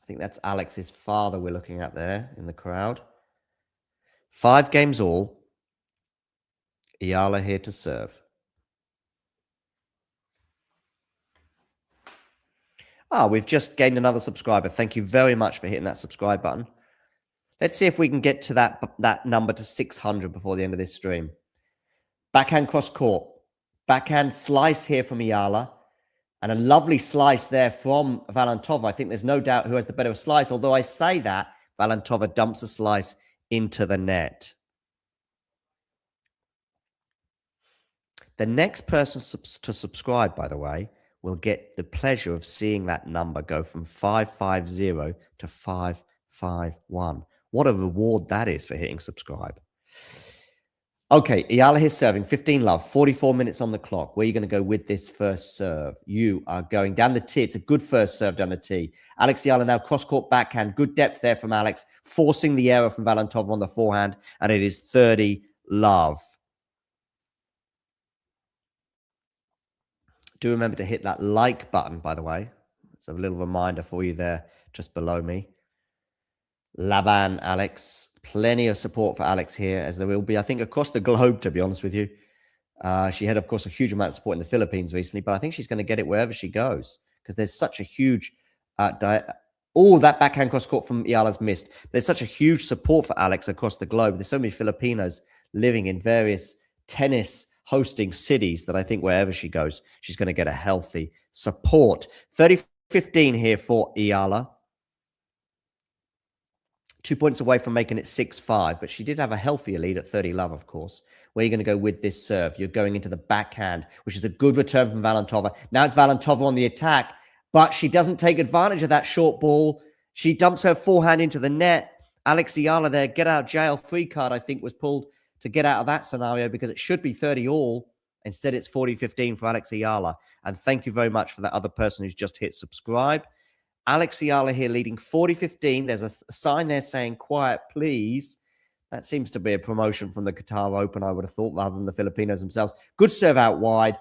I think that's Alex's father we're looking at there in the crowd. 5 games all. Eala here to serve. We've just gained another subscriber. Thank you very much for hitting that subscribe button. Let's see if we can get to that number to 600 before the end of this stream. Backhand cross court. Backhand slice here from Eala. And a lovely slice there from Valentova. I think there's no doubt who has the better slice. Although I say that, Valentova dumps a slice into the net. The next person to subscribe, by the way, will get the pleasure of seeing that number go from 550 to 551. What a reward that is for hitting subscribe. Okay, Eala here serving, 15 love, 44 minutes on the clock. Where are you going to go with this first serve? You are going down the tee. It's a good first serve down the tee. Alex Eala now cross-court backhand. Good depth there from Alex, forcing the error from Valentova on the forehand, and it is 30 love. Do remember to hit that like button, by the way. It's a little reminder for you there, just below me. Laban, Alex. Plenty of support for Alex here, as there will be, I think, across the globe, to be honest with you. She had, of course, a huge amount of support in the Philippines recently, but I think she's going to get it wherever she goes because there's such a huge... that backhand cross-court from Eala's missed. There's such a huge support for Alex across the globe. There's so many Filipinos living in various tennis hosting cities that I think wherever she goes, she's going to get a healthy support. 30-15 here for Eala. 2 points away from making it 6-5, but she did have a healthier lead at 30 love, of course. Where are you going to go with this serve? You're going into the backhand, which is a good return from Valentova. Now it's Valentova on the attack, but she doesn't take advantage of that short ball. She dumps her forehand into the net. Alex Eala there, get out jail free card, I think, was pulled to get out of that scenario because it should be 30 all. Instead, it's 40-15 for Alex Eala. And thank you very much for that other person who's just hit subscribe. Alex Eala here leading 40-15. There's a sign there saying, quiet, please. That seems to be a promotion from the Qatar Open, I would have thought, rather than the Filipinos themselves. Good serve out wide.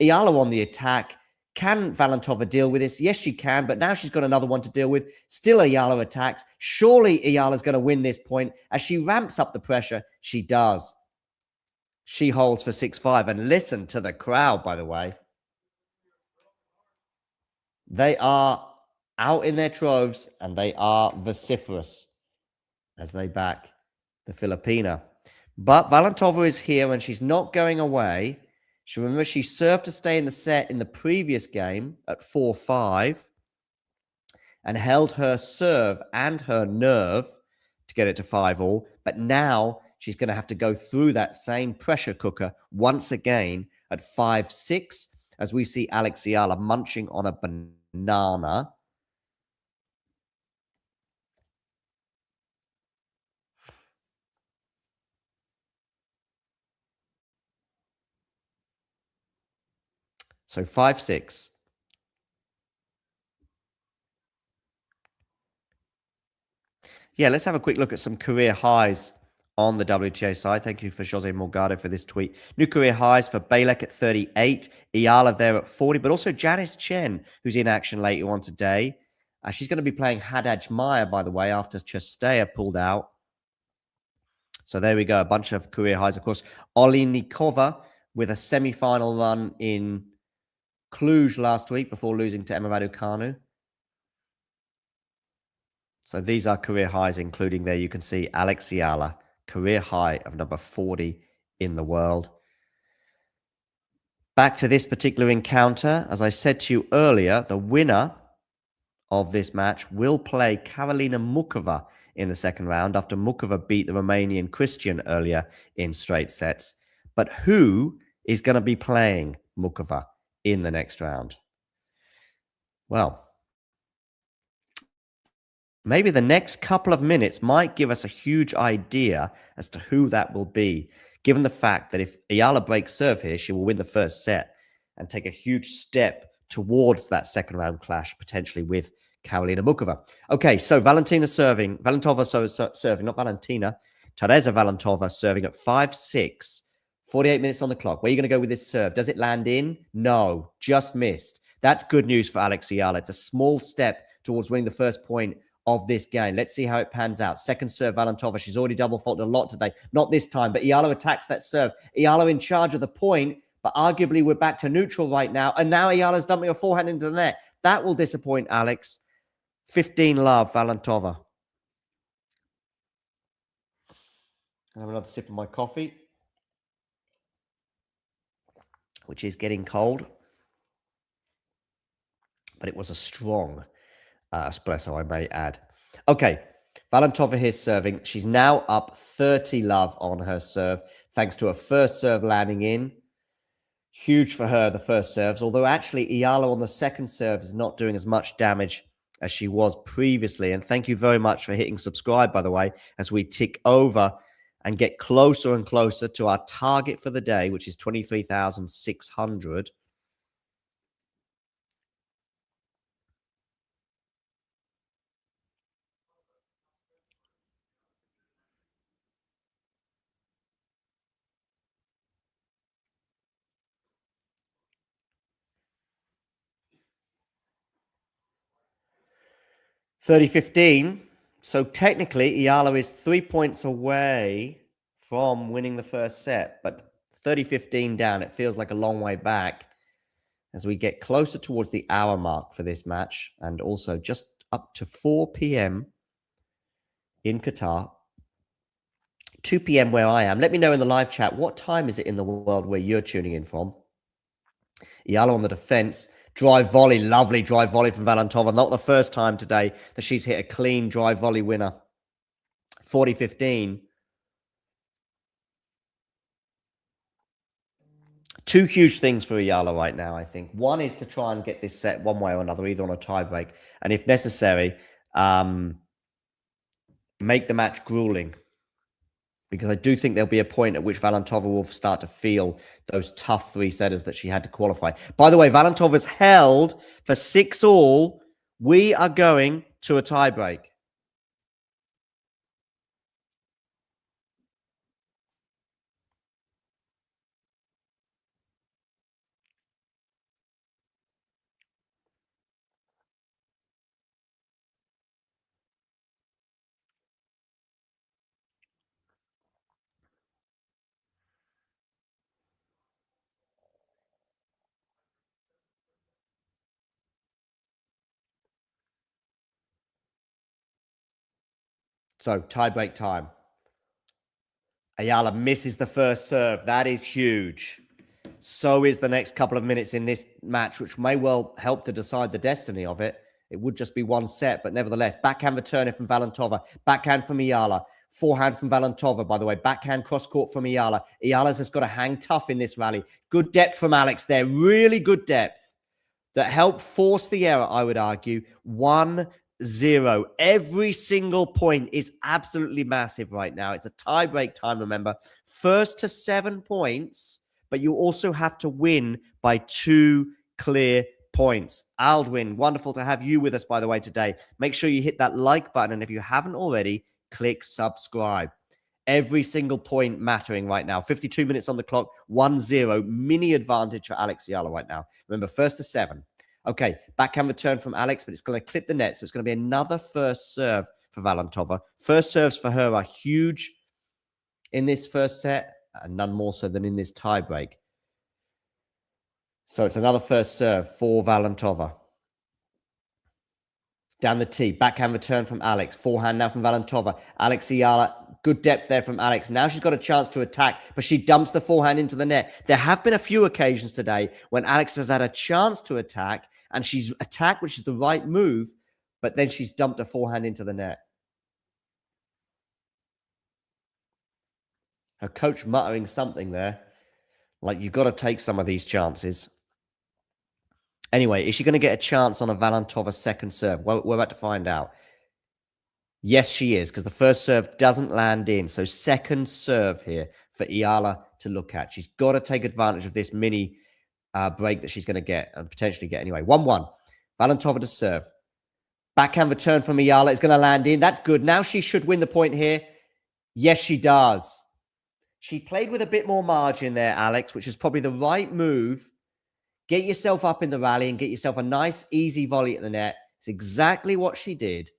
Eala on the attack. Can Valentova deal with this? Yes, she can, but now she's got another one to deal with. Still Eala attacks. Surely Eala's going to win this point. As she ramps up the pressure, she does. She holds for 6-5. And listen to the crowd, by the way. They are out in their troves, and they are vociferous as they back the Filipina. But Valentova is here, and she's not going away. Remember, she served to stay in the set in the previous game at 4-5 and held her serve and her nerve to get it to 5-all. But now she's going to have to go through that same pressure cooker once again at 5-6 as we see Alex Eala munching on a banana. So 5-6. Yeah, let's have a quick look at some career highs on the WTA side. Thank you for Jose Morgado for this tweet. New career highs for Bejlek at 38, Eala there at 40, but also Janice Chen, who's in action later on today. She's going to be playing Haddad Maia, by the way, after Chestea pulled out. So there we go, a bunch of career highs. Of course, Olinikova with a semi-final run in Cluj last week before losing to Emma Raducanu. So these are career highs, including there you can see Alex Eala, career high of number 40 in the world. Back to this particular encounter. As I said to you earlier, the winner of this match will play Karolina Muchova in the second round after Muchova beat the Romanian Christian earlier in straight sets. But who is going to be playing Muchova in the next round? Well, maybe the next couple of minutes might give us a huge idea as to who that will be, given the fact that if Eala breaks serve here, she will win the first set and take a huge step towards that second round clash, potentially with Karolina Muchova. Okay, so Valentova serving, not Valentina, Tereza Valentova serving at 5-6. 48 minutes on the clock. Where are you going to go with this serve? Does it land in? No, just missed. That's good news for Alex Eala. It's a small step towards winning the first point of this game. Let's see how it pans out. Second serve, Valentova. She's already double faulted a lot today. Not this time, but Eala attacks that serve. Eala in charge of the point, but arguably we're back to neutral right now. And now Eala's dumping a forehand into the net. That will disappoint Alex. 15 love, Valentova. Have another sip of my coffee, which is getting cold. But it was a strong espresso, I may add. Okay, Valentova here serving. She's now up 30 love on her serve, thanks to her first serve landing in. Huge for her, the first serves, although actually Eala on the second serve is not doing as much damage as she was previously. And thank you very much for hitting subscribe, by the way, as we tick over and get closer and closer to our target for the day, which is 23,600. $30.15. So technically, Eala is 3 points away from winning the first set, but $30.15 down. It feels like a long way back as we get closer towards the hour mark for this match, and also just up to 4 p.m. in Qatar, 2 p.m. where I am. Let me know in the live chat, what time is it in the world where you're tuning in from? Eala on the defense. Drive volley, lovely drive volley from Valentova. Not the first time today that she's hit a clean drive volley winner. 40-15. Two huge things for Eala right now, I think. One is to try and get this set one way or another, either on a tie break, and if necessary, make the match grueling. Because I do think there'll be a point at which Valentova will start to feel those tough three-setters that she had to qualify. By the way, Valentova's held for 6-all. We are going to a tiebreak. So, tiebreak time. Eala misses the first serve. That is huge. So is the next couple of minutes in this match, which may well help to decide the destiny of it. It would just be one set, but nevertheless, backhand return from Valentova, backhand from Eala, forehand from Valentova, by the way, backhand cross-court from Eala. Eala's just got to hang tough in this rally. Good depth from Alex there, really good depth that helped force the error, I would argue. 1-0. Every single point is absolutely massive right now. It's a tie-break time, remember. First to 7 points, but you also have to win by 2 clear points. Aldwin, wonderful to have you with us, by the way, today. Make sure you hit that like button, and if you haven't already, click subscribe. Every single point mattering right now. 52 minutes on the clock, 1-0. Mini advantage for Alex Eala right now. Remember, first to 7. Okay, backhand return from Alex, but it's going to clip the net, so it's going to be another first serve for Valentova. First serves for her are huge in this first set, and none more so than in this tiebreak. So it's another first serve for Valentova. Down the tee, backhand return from Alex. Forehand now from Valentova. Alex Eala, good depth there from Alex. Now she's got a chance to attack, but she dumps the forehand into the net. There have been a few occasions today when Alex has had a chance to attack, and she's attacked, which is the right move, but then she's dumped a forehand into the net. Her coach muttering something there, like, you've got to take some of these chances. Anyway, is she going to get a chance on a Valentova second serve? Well, we're about to find out. Yes, she is, because the first serve doesn't land in. So second serve here for Eala to look at. She's got to take advantage of this mini break that she's going to get, and potentially get anyway. 1-1. Valentova to serve. Backhand return from Eala is going to land in. That's good. Now she should win the point here. Yes, she does. She played with a bit more margin there, Alex, which is probably the right move. Get yourself up in the rally and get yourself a nice, easy volley at the net. It's exactly what she did.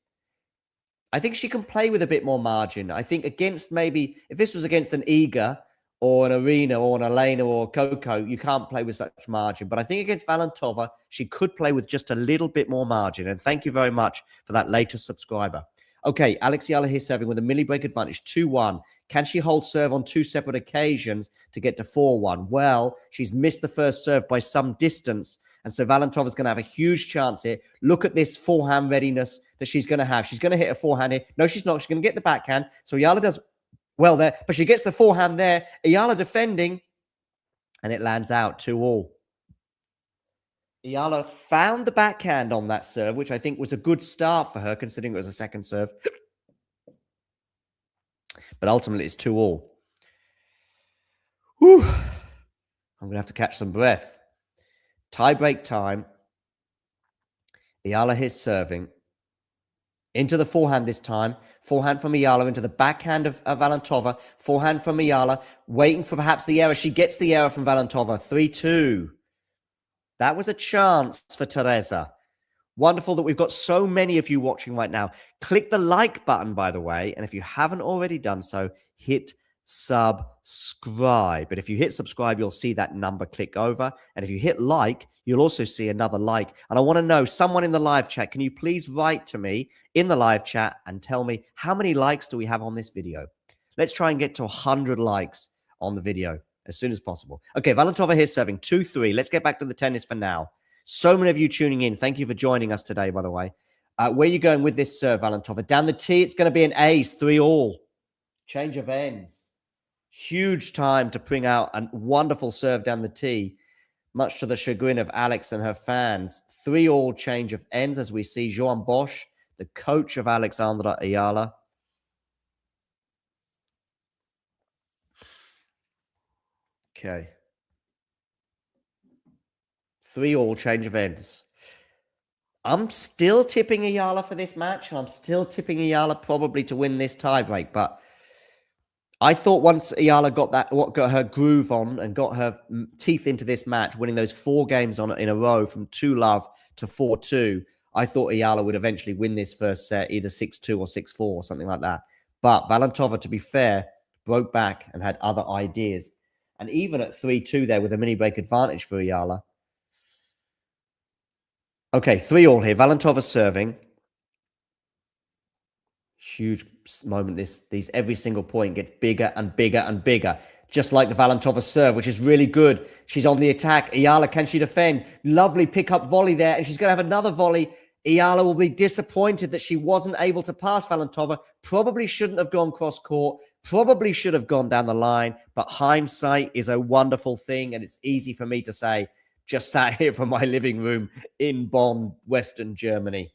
I think she can play with a bit more margin. I think against maybe, if this was against an Iga or an Arena or an Elena or Coco, you can't play with such margin. But I think against Valentova, she could play with just a little bit more margin. And thank you very much for that latest subscriber. Okay, Alex Eala here serving with a milli break advantage, 2-1. Can she hold serve on 2 separate occasions to get to 4-1? Well, she's missed the first serve by some distance. And so Valentova's going to have a huge chance here. Look at this forehand readiness that she's going to have. She's going to hit a forehand here. No, she's not. She's going to get the backhand. So Eala does well there, but she gets the forehand there. Eala defending, and it lands out 2-all. Eala found the backhand on that serve, which I think was a good start for her, considering it was a second serve. But ultimately, it's 2-all. Whew. I'm going to have to catch some breath. Tie-break time. Eala here serving. Into the forehand this time. Forehand from Eala into the backhand of Valentova. Forehand from Eala. Waiting for perhaps the error. She gets the error from Valentova. 3-2. That was a chance for Tereza. Wonderful that we've got so many of you watching right now. Click the like button, by the way. And if you haven't already done so, hit subscribe. But if you hit subscribe, you'll see that number click over. And if you hit like, you'll also see another like. And I want to know, someone in the live chat, can you please write to me in the live chat and tell me how many likes do we have on this video? Let's try and get to 100 likes on the video as soon as possible. Okay, Valentova here serving 2-3. Let's get back to the tennis for now. So many of you tuning in. Thank you for joining us today, by the way. Where are you going with this serve, Valentova? Down the tee, it's going to be an ace, 3-all. Change of ends. Huge time to bring out a wonderful serve down the tee, much to the chagrin of Alex and her fans. 3-all change of ends as we see Joan Bosch, the coach of Alexandra Eala. Okay. 3-all change of ends. I'm still tipping Eala for this match, and I'm still tipping Eala probably to win this tiebreak, but I thought once Eala got her groove on and got her teeth into this match, winning those 4 games in a row from 2-love to 4-2, I thought Eala would eventually win this first set, either 6-2 or 6-4 or something like that. But Valentova, to be fair, broke back and had other ideas. And even at 3-2 there with a mini break advantage for Eala. Okay, 3-all here. Valentova serving. Huge moment. These every single point gets bigger and bigger and bigger. Just like the Valentova serve, which is really good. She's on the attack. Eala, can she defend? Lovely pick-up volley there, and she's going to have another volley. Eala will be disappointed that she wasn't able to pass Valentova. Probably shouldn't have gone cross-court. Probably should have gone down the line. But hindsight is a wonderful thing, and it's easy for me to say, just sat here from my living room in Bonn, Western Germany.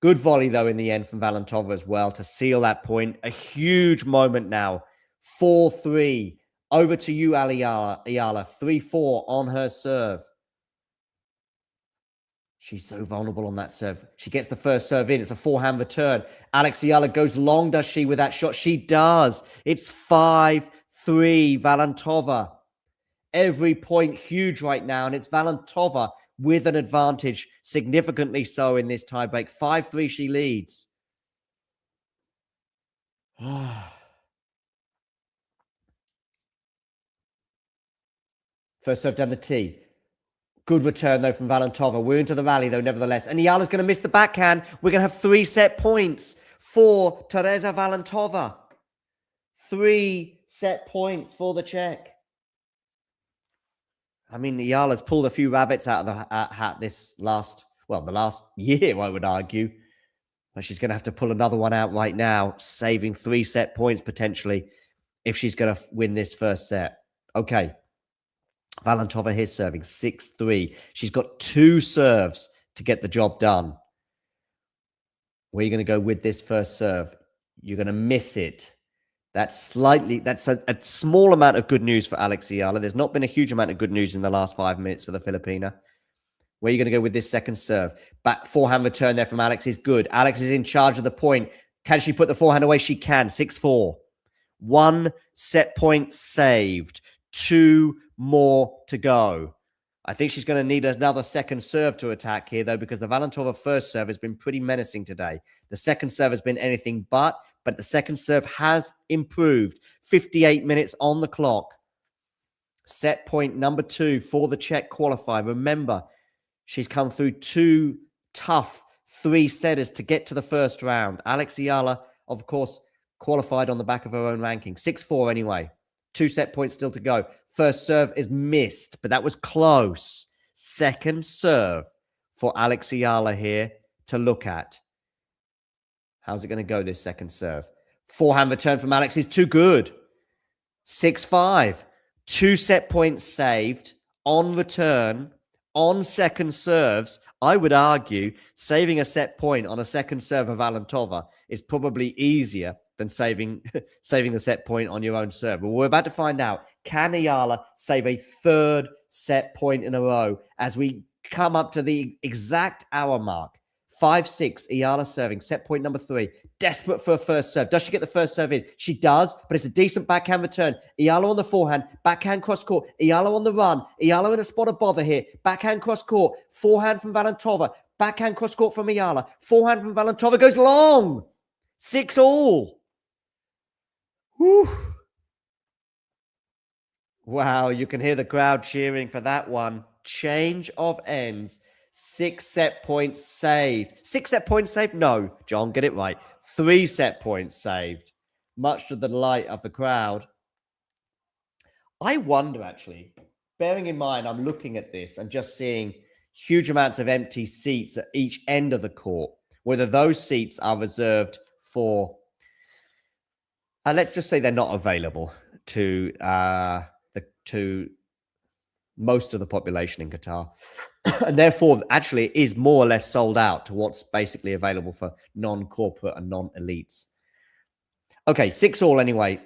Good volley, though, in the end from Valentova as well to seal that point. A huge moment now. 4-3. Over to you, Eala. 3-4 on her serve. She's so vulnerable on that serve. She gets the first serve in. It's a forehand return. Alex Eala goes long, does she, with that shot? She does. It's 5-3, Valentova. Every point huge right now, and it's Valentova with an advantage, significantly so in this tiebreak. 5-3 she leads. First serve down the tee. Good return, though, from Valentova. We're into the rally, though, nevertheless. And Eala's going to miss the backhand. We're going to have 3 set points for Tereza Valentova. 3 set points for the Czech. I mean, Eala's pulled a few rabbits out of the hat the last year, I would argue. But she's going to have to pull another one out right now, saving 3 set points potentially if she's going to win this first set. Okay. Valentova here serving 6-3. She's got 2 serves to get the job done. Where are you going to go with this first serve? You're going to miss it. That's a small amount of good news for Alex Eala. There's not been a huge amount of good news in the last 5 minutes for the Filipina. Where are you going to go with this second serve? Back forehand return there from Alex is good. Alex is in charge of the point. Can she put the forehand away? She can. 6-4. 1 set point saved. 2 more to go. I think she's going to need another second serve to attack here, though, because the Valentova first serve has been pretty menacing today. The second serve has been anything but the second serve has improved. 58 minutes on the clock. Set point number 2 for the Czech qualifier. Remember, she's come through 2 tough 3-setters to get to the first round. Alex Eala, of course, Qualified on the back of her own ranking. 6-4 anyway. 2 set points still to go. First serve is missed, but that was close. Second serve for Alex Eala here to look at. How's it going to go, this second serve? Forehand return from Alex is too good. 6-5. 2 set points saved on return, on second serves. I would argue saving a set point on a second serve of Valentova is probably easier than saving the set point on your own serve. Well, we're about to find out. Can Eala save a third set point in a row as we come up to the exact hour mark? 5-6, Eala serving, set point number 3. Desperate for a first serve. Does she get the first serve in? She does, but it's a decent backhand return. Eala on the forehand, backhand cross court. Eala on the run. Eala in a spot of bother here. Backhand cross court. Forehand from Valentova. Backhand cross court from Eala. Forehand from Valentova goes long. 6-all. Whew. Wow, you can hear the crowd cheering for that one. Change of ends. 6 set points saved. 6 set points saved? No, John, get it right. 3 set points saved. Much to the delight of the crowd. I wonder, actually, bearing in mind I'm looking at this and just seeing huge amounts of empty seats at each end of the court, whether those seats are reserved for, let's just say they're not available to most of the population in Qatar. And therefore, actually, it is more or less sold out to what's basically available for non-corporate and non-elites. Okay, 6-all anyway.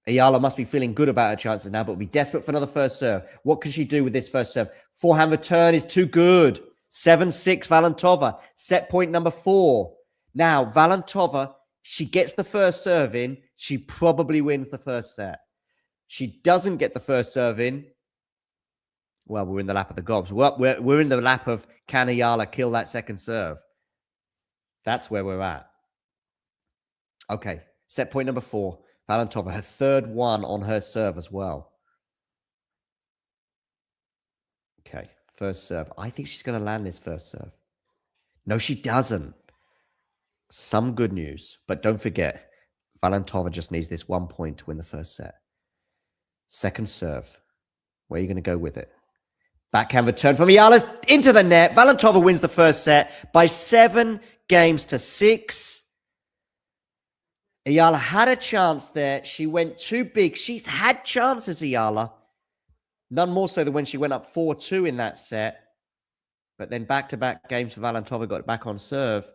Eala must be feeling good about her chances now, but will be desperate for another first serve. What can she do with this first serve? Forehand return is too good. 7-6 Valentova. Set point number 4. Now, Valentova, she gets the first serve in. She probably wins the first set. She doesn't get the first serve in. Well, we're in the lap of the gobs. We're in the lap of, can Eala kill that second serve? That's where we're at. Okay, set point number 4. Valentova, her third one on her serve as well. Okay, first serve. I think she's going to land this first serve. No, she doesn't. Some good news, but don't forget, Valentova just needs this 1 point to win the first set. Second serve. Where are you going to go with it? Backhand return from Eala into the net. Valentova wins the first set by 7 games to 6. Eala had a chance there. She went too big. She's had chances, Eala. None more so than when she went up 4-2 in that set. But then back-to-back games for Valentova got back on serve.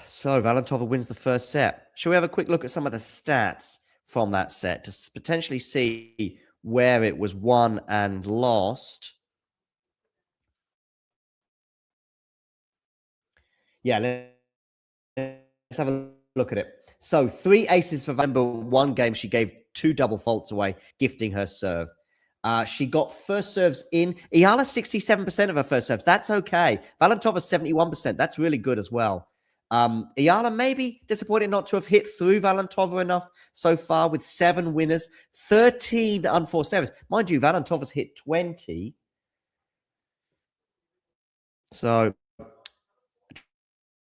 So Valentova wins the first set. Shall we have a quick look at some of the stats from that set to potentially see where it was won and lost? Yeah, let's have a look at it. So 3 aces for Valentova. 1 game she gave 2 double faults away, gifting her serve. She got first serves in. Eala 67% of her first serves. That's okay. Valentova 71%. That's really good as well. Eala maybe disappointed not to have hit through Valentova enough so far with 7 winners, 13 unforced errors. Mind you, Valentova's hit 20. So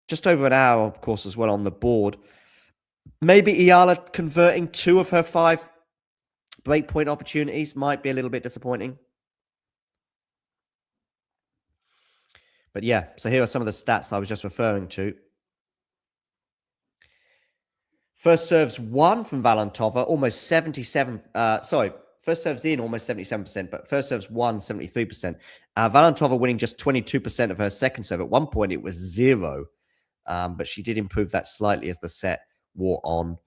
just over an hour, of course, as well on the board. Maybe Eala converting 2 of her 5 breakpoint opportunities might be a little bit disappointing. But yeah, so here are some of the stats I was just referring to. First serves 1 from Valentova, almost 77. First serves in almost 77%, but first serves 1, 73%. Valentova winning just 22% of her second serve. At one point, it was 0, but she did improve that slightly as the set wore on.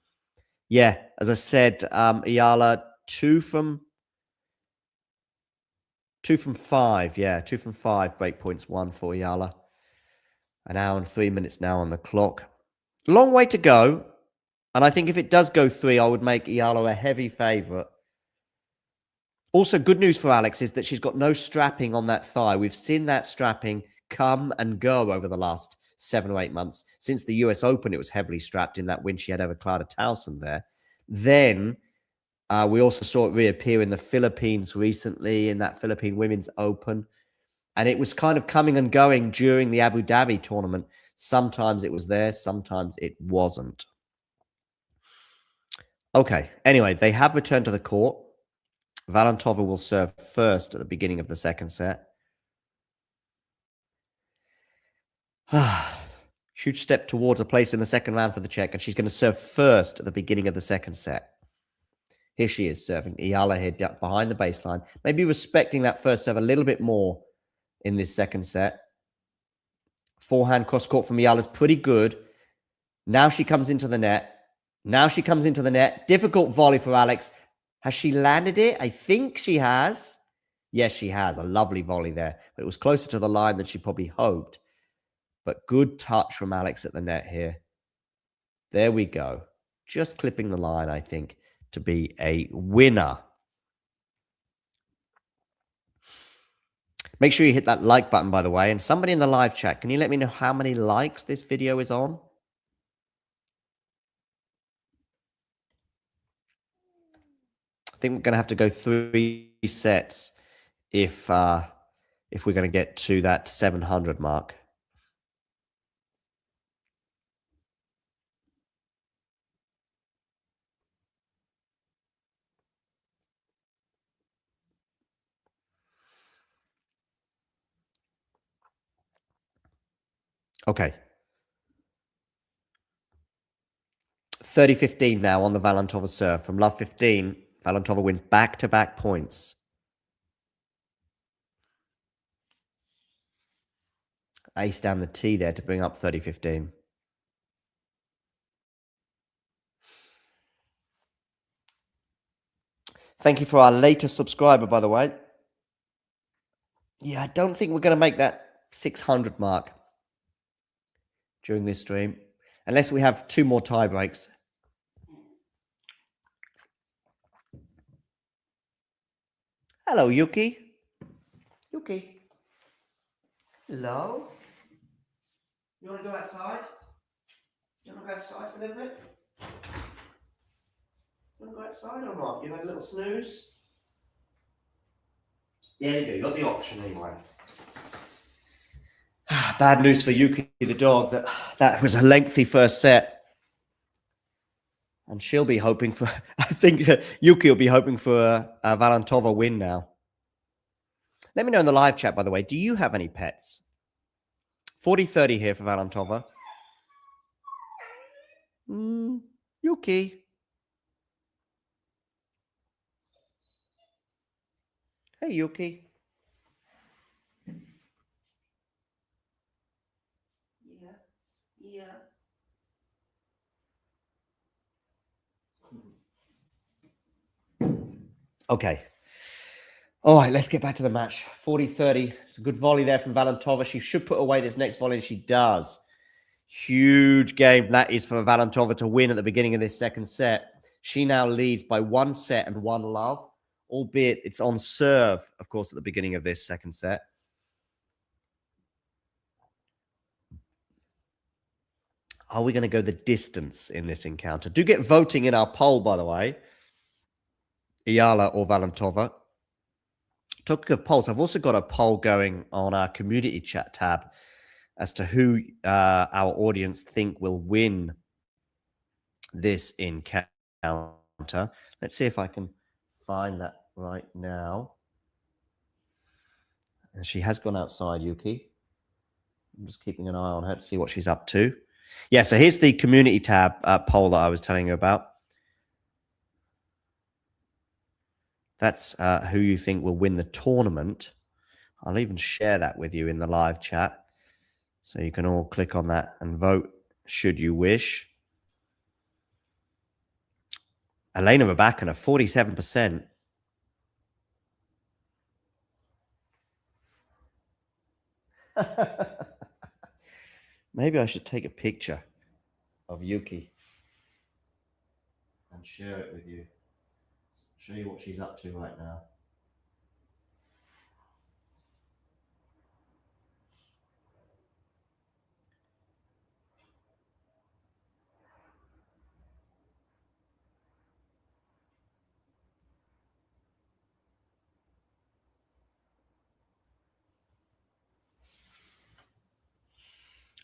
Yeah, as I said, Eala 2 from 5. Yeah, 2 from 5 breakpoints, 1 for Eala. An hour and 3 minutes now on the clock. Long way to go. And I think if it does go 3, I would make Eala a heavy favourite. Also, good news for Alex is that she's got no strapping on that thigh. We've seen that strapping come and go over the last 7 or 8 months. Since the US Open, it was heavily strapped in that win she had over Clara Towson there. Then we also saw it reappear in the Philippines recently, in that Philippine Women's Open. And it was kind of coming and going during the Abu Dhabi tournament. Sometimes it was there, sometimes it wasn't. Okay, anyway, they have returned to the court. Valentova will serve first at the beginning of the second set. Huge step towards a place in the second round for the Czech, and she's going to serve first at the beginning of the second set. Here she is serving. Eala here behind the baseline. Maybe respecting that first serve a little bit more in this second set. Forehand cross court from Eala is pretty good. Now she comes into the net. Now she comes into the net. Difficult volley for Alex. Has she landed it? I think she has. Yes, she has. A lovely volley there. But it was closer to the line than she probably hoped. But good touch from Alex at the net here. There we go. Just clipping the line, I think, to be a winner. Make sure you hit that like button, by the way. And somebody in the live chat, can you let me know how many likes this video is on? I think we're going to have to go 3 sets if we're going to get to that 700 mark. Okay. 30-15 now on the Valentova serve. From love 15, Valentova wins back-to-back points. Ace down the tee there to bring up 30-15. Thank you for our latest subscriber, by the way. Yeah, I don't think we're going to make that 600 mark during this stream, unless we have 2 more tie breaks. Hello, Yuki. Yuki. Hello. You want to go outside? You want to go outside for a little bit? You want to go outside or not? You had a little snooze? Yeah, you go. You got the option anyway. Bad news for Yuki, the dog. That was a lengthy first set. And she'll be hoping for, I think Yuki will be hoping for a Valentova win now. Let me know in the live chat, by the way, do you have any pets? 40-30 here for Valentova. Yuki. Hey, Yuki. Yeah. Okay. All right, let's get back to the match. 40-30. It's a good volley there from Valentova. She should put away this next volley, and she does. Huge game that is for Valentova to win at the beginning of this second set. She now leads by 1 set and 1 love, albeit it's on serve, of course, at the beginning of this second set. Are we going to go the distance in this encounter? Do get voting in our poll, by the way. Eala or Valentova. Talking of polls, I've also got a poll going on our community chat tab as to who our audience think will win this encounter. Let's see if I can find that right now. And she has gone outside, Yuki. I'm just keeping an eye on her to see what she's up to. Yeah, so here's the community tab poll that I was telling you about. That's who you think will win the tournament. I'll even share that with you in the live chat. So you can all click on that and vote should you wish. Elena Rybakina, 47%. Maybe I should take a picture of Yuki and share it with you. Show you what she's up to right now.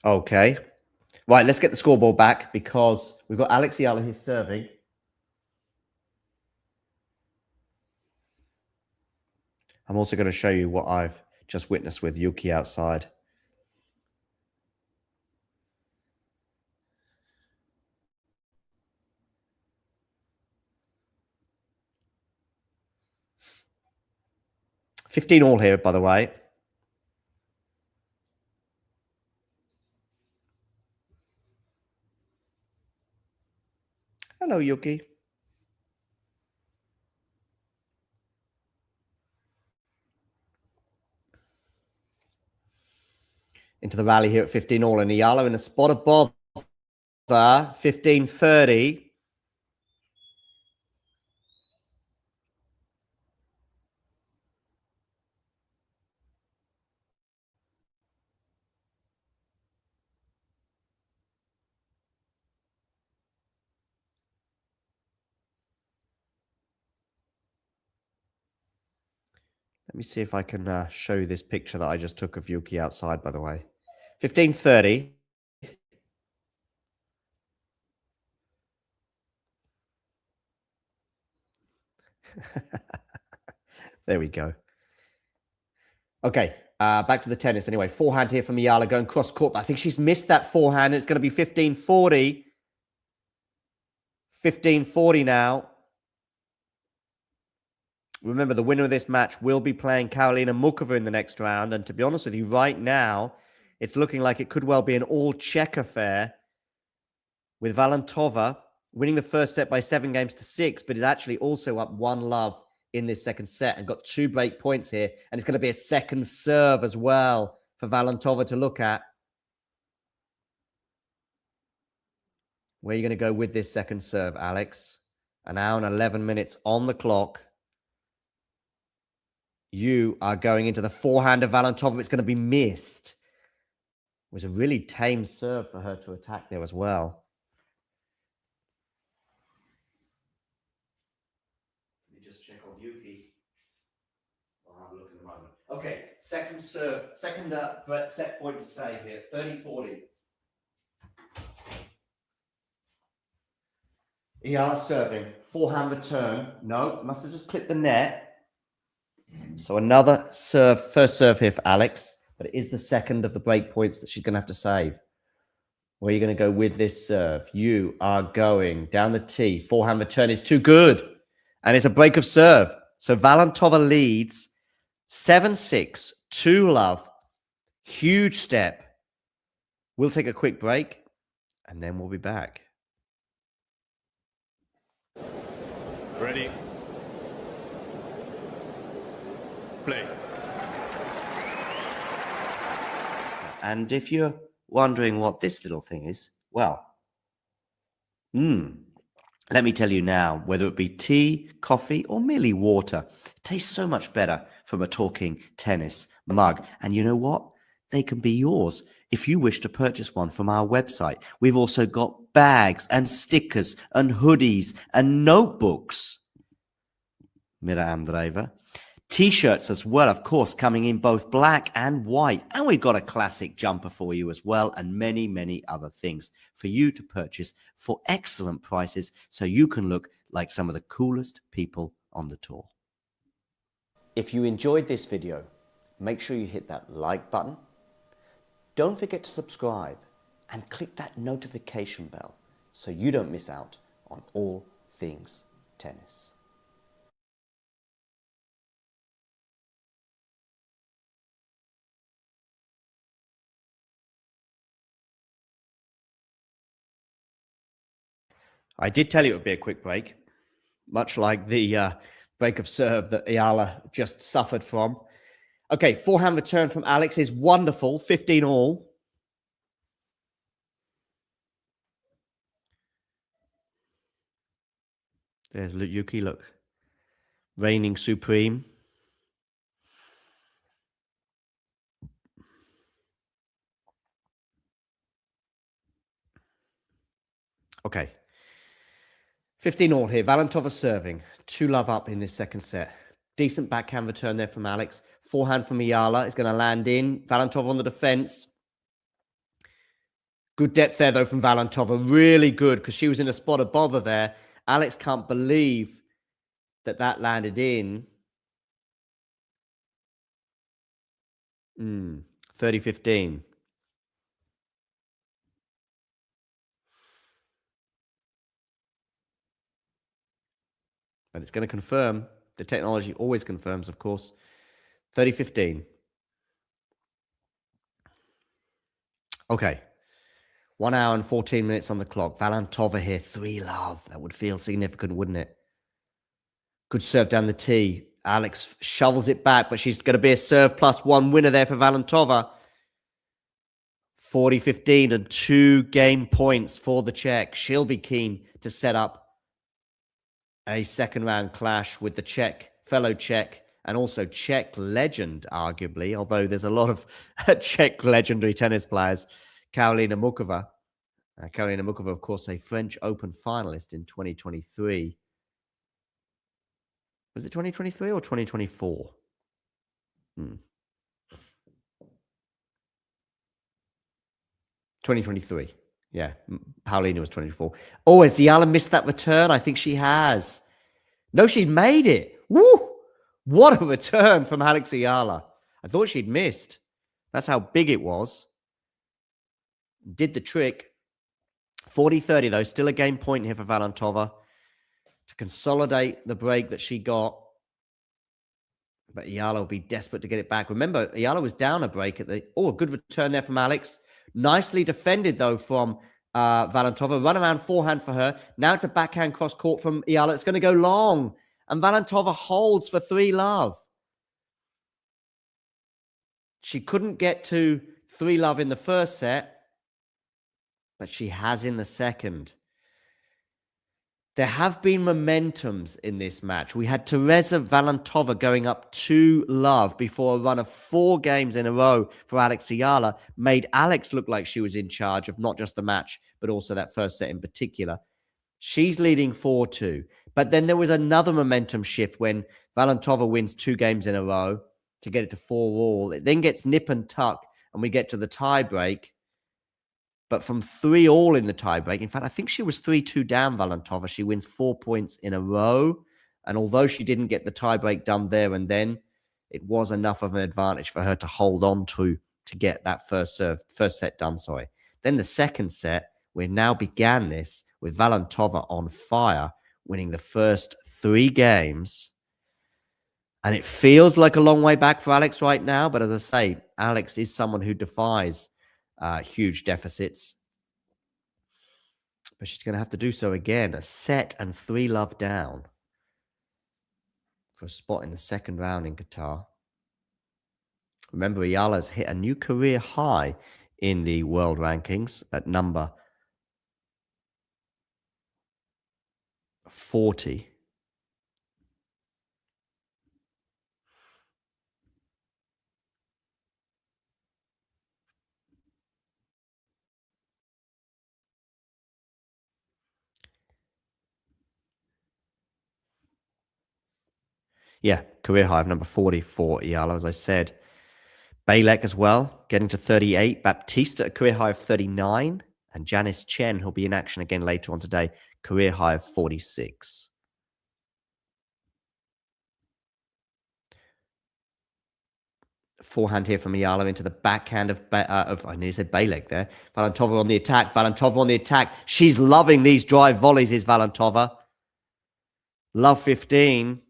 Okay. Right, let's get the scoreboard back because we've got Alex Eala here serving. I'm also going to show you what I've just witnessed with Yuki outside. $15 all here, by the way. Hello, Yuki. Into the rally here at 15 all, and Eala in a spot of bother. 15-30. Let me see if I can show you this picture that I just took of Yuki outside, by the way. 15-30. There we go. Okay, back to the tennis anyway. Forehand here from Eala going cross court. But I think she's missed that forehand. It's going to be 15-40. 15-40 now. Remember, the winner of this match will be playing Karolina Muchova in the next round. And to be honest with you, right now, it's looking like it could well be an all-Czech affair with Valentova winning the first set by 7-6, but is actually also up 1-love in this second set and got 2 break points here. And it's going to be a second serve as well for Valentova to look at. Where are you going to go with this second serve, Alex? An hour and 11 minutes on the clock. You are going into the forehand of Valentova. It's going to be missed. It was a really tame serve for her to attack there as well. Let me just check on Yuki. I'll have a look in a moment. Okay, second serve, second set point to save here, 30-40. Eala serving, forehand return. No, must have just clipped the net. So another serve, first serve here for Alex, but it is the second of the break points that she's going to have to save. Where are you going to go with this serve? You are going down the tee. Forehand return is too good. And it's a break of serve. So Valentova leads 7-6, 2-love. Huge step. We'll take a quick break and then we'll be back. Ready. Play. And if you're wondering what this little thing is, well, let me tell you now, whether it be tea, coffee, or merely water, it tastes so much better from a talking tennis mug. And you know what? They can be yours if you wish to purchase one from our website. We've also got bags and stickers and hoodies and notebooks. Mira Andreeva. T-shirts as well, of course, coming in both black and white. And we've got a classic jumper for you as well, and many, many other things for you to purchase for excellent prices so you can look like some of the coolest people on the tour. If you enjoyed this video, make sure you hit that like button. Don't forget to subscribe and click that notification bell so you don't miss out on all things tennis. I did tell you it would be a quick break, much like the break of serve that Eala just suffered from. Okay, forehand return from Alex is wonderful, 15 all. There's Yuki, look. Reigning supreme. Okay. 15 all here. Valentova serving. 2-love up in this second set. Decent backhand return there from Alex. Forehand from Eala is going to land in. Valentova on the defense. Good depth there, though, from Valentova. Really good, because she was in a spot of bother there. Alex can't believe that landed in. 30-15. But it's going to confirm. The technology always confirms, of course. 30-15. Okay. 1 hour and 14 minutes on the clock. Valentova here, 3-love. That would feel significant, wouldn't it? Good serve down the tee. Alex shovels it back, but she's going to be a serve plus 1 winner there for Valentova. 40-15 and 2 game points for the Czech. She'll be keen to set up a second round clash with the fellow Czech, and also Czech legend, arguably, although there's a lot of Czech legendary tennis players. Karolina Muchova. Karolina Muchova, of course, a French Open finalist in 2023. Was it 2023 or 2024? 2023. Yeah, Paulina was 24. Oh, has Eala missed that return? I think she has. No, she's made it. Woo! What a return from Alex Eala. I thought she'd missed. That's how big it was. Did the trick. 40-30, though. Still a game point here for Valentova to consolidate the break that she got. But Eala will be desperate to get it back. Remember, Eala was down a break at the... Oh, a good return there from Alex. Nicely defended, though, from Valentova. Run around forehand for her. Now it's a backhand cross court from Eala. It's going to go long. And Valentova holds for 3-love. She couldn't get to 3-love in the first set, but she has in the second. There have been momentums in this match. We had Tereza Valentova going up 2-love before a run of 4 games in a row for Alex Eala made Alex look like she was in charge of not just the match, but also that first set in particular. She's leading 4-2. But then there was another momentum shift when Valentova wins 2 games in a row to get it to 4-all. It then gets nip and tuck, and we get to the tie break. But from 3-all in the tiebreak, in fact, I think she was 3-2 down, Valentova. She wins 4 points in a row. And although she didn't get the tiebreak done there and then, it was enough of an advantage for her to hold on to get that first set done, sorry. Then the second set, we now began this with Valentova on fire, winning the first 3 games. And it feels like a long way back for Alex right now. But as I say, Alex is someone who defies huge deficits. But she's going to have to do so again. A set and 3-love down for a spot in the second round in Qatar. Remember, Eala's hit a new career high in the world rankings at number 40. Yeah, career high of number 40 for Eala, as I said. Bailek as well, getting to 38. Baptista, a career high of 39. And Janice Chen, who'll be in action again later on today, career high of 46. Forehand here from Eala into the backhand of I nearly said Bailek there. Valentova on the attack. Valentova on the attack. She's loving these drive volleys, is Valentova. Love 15.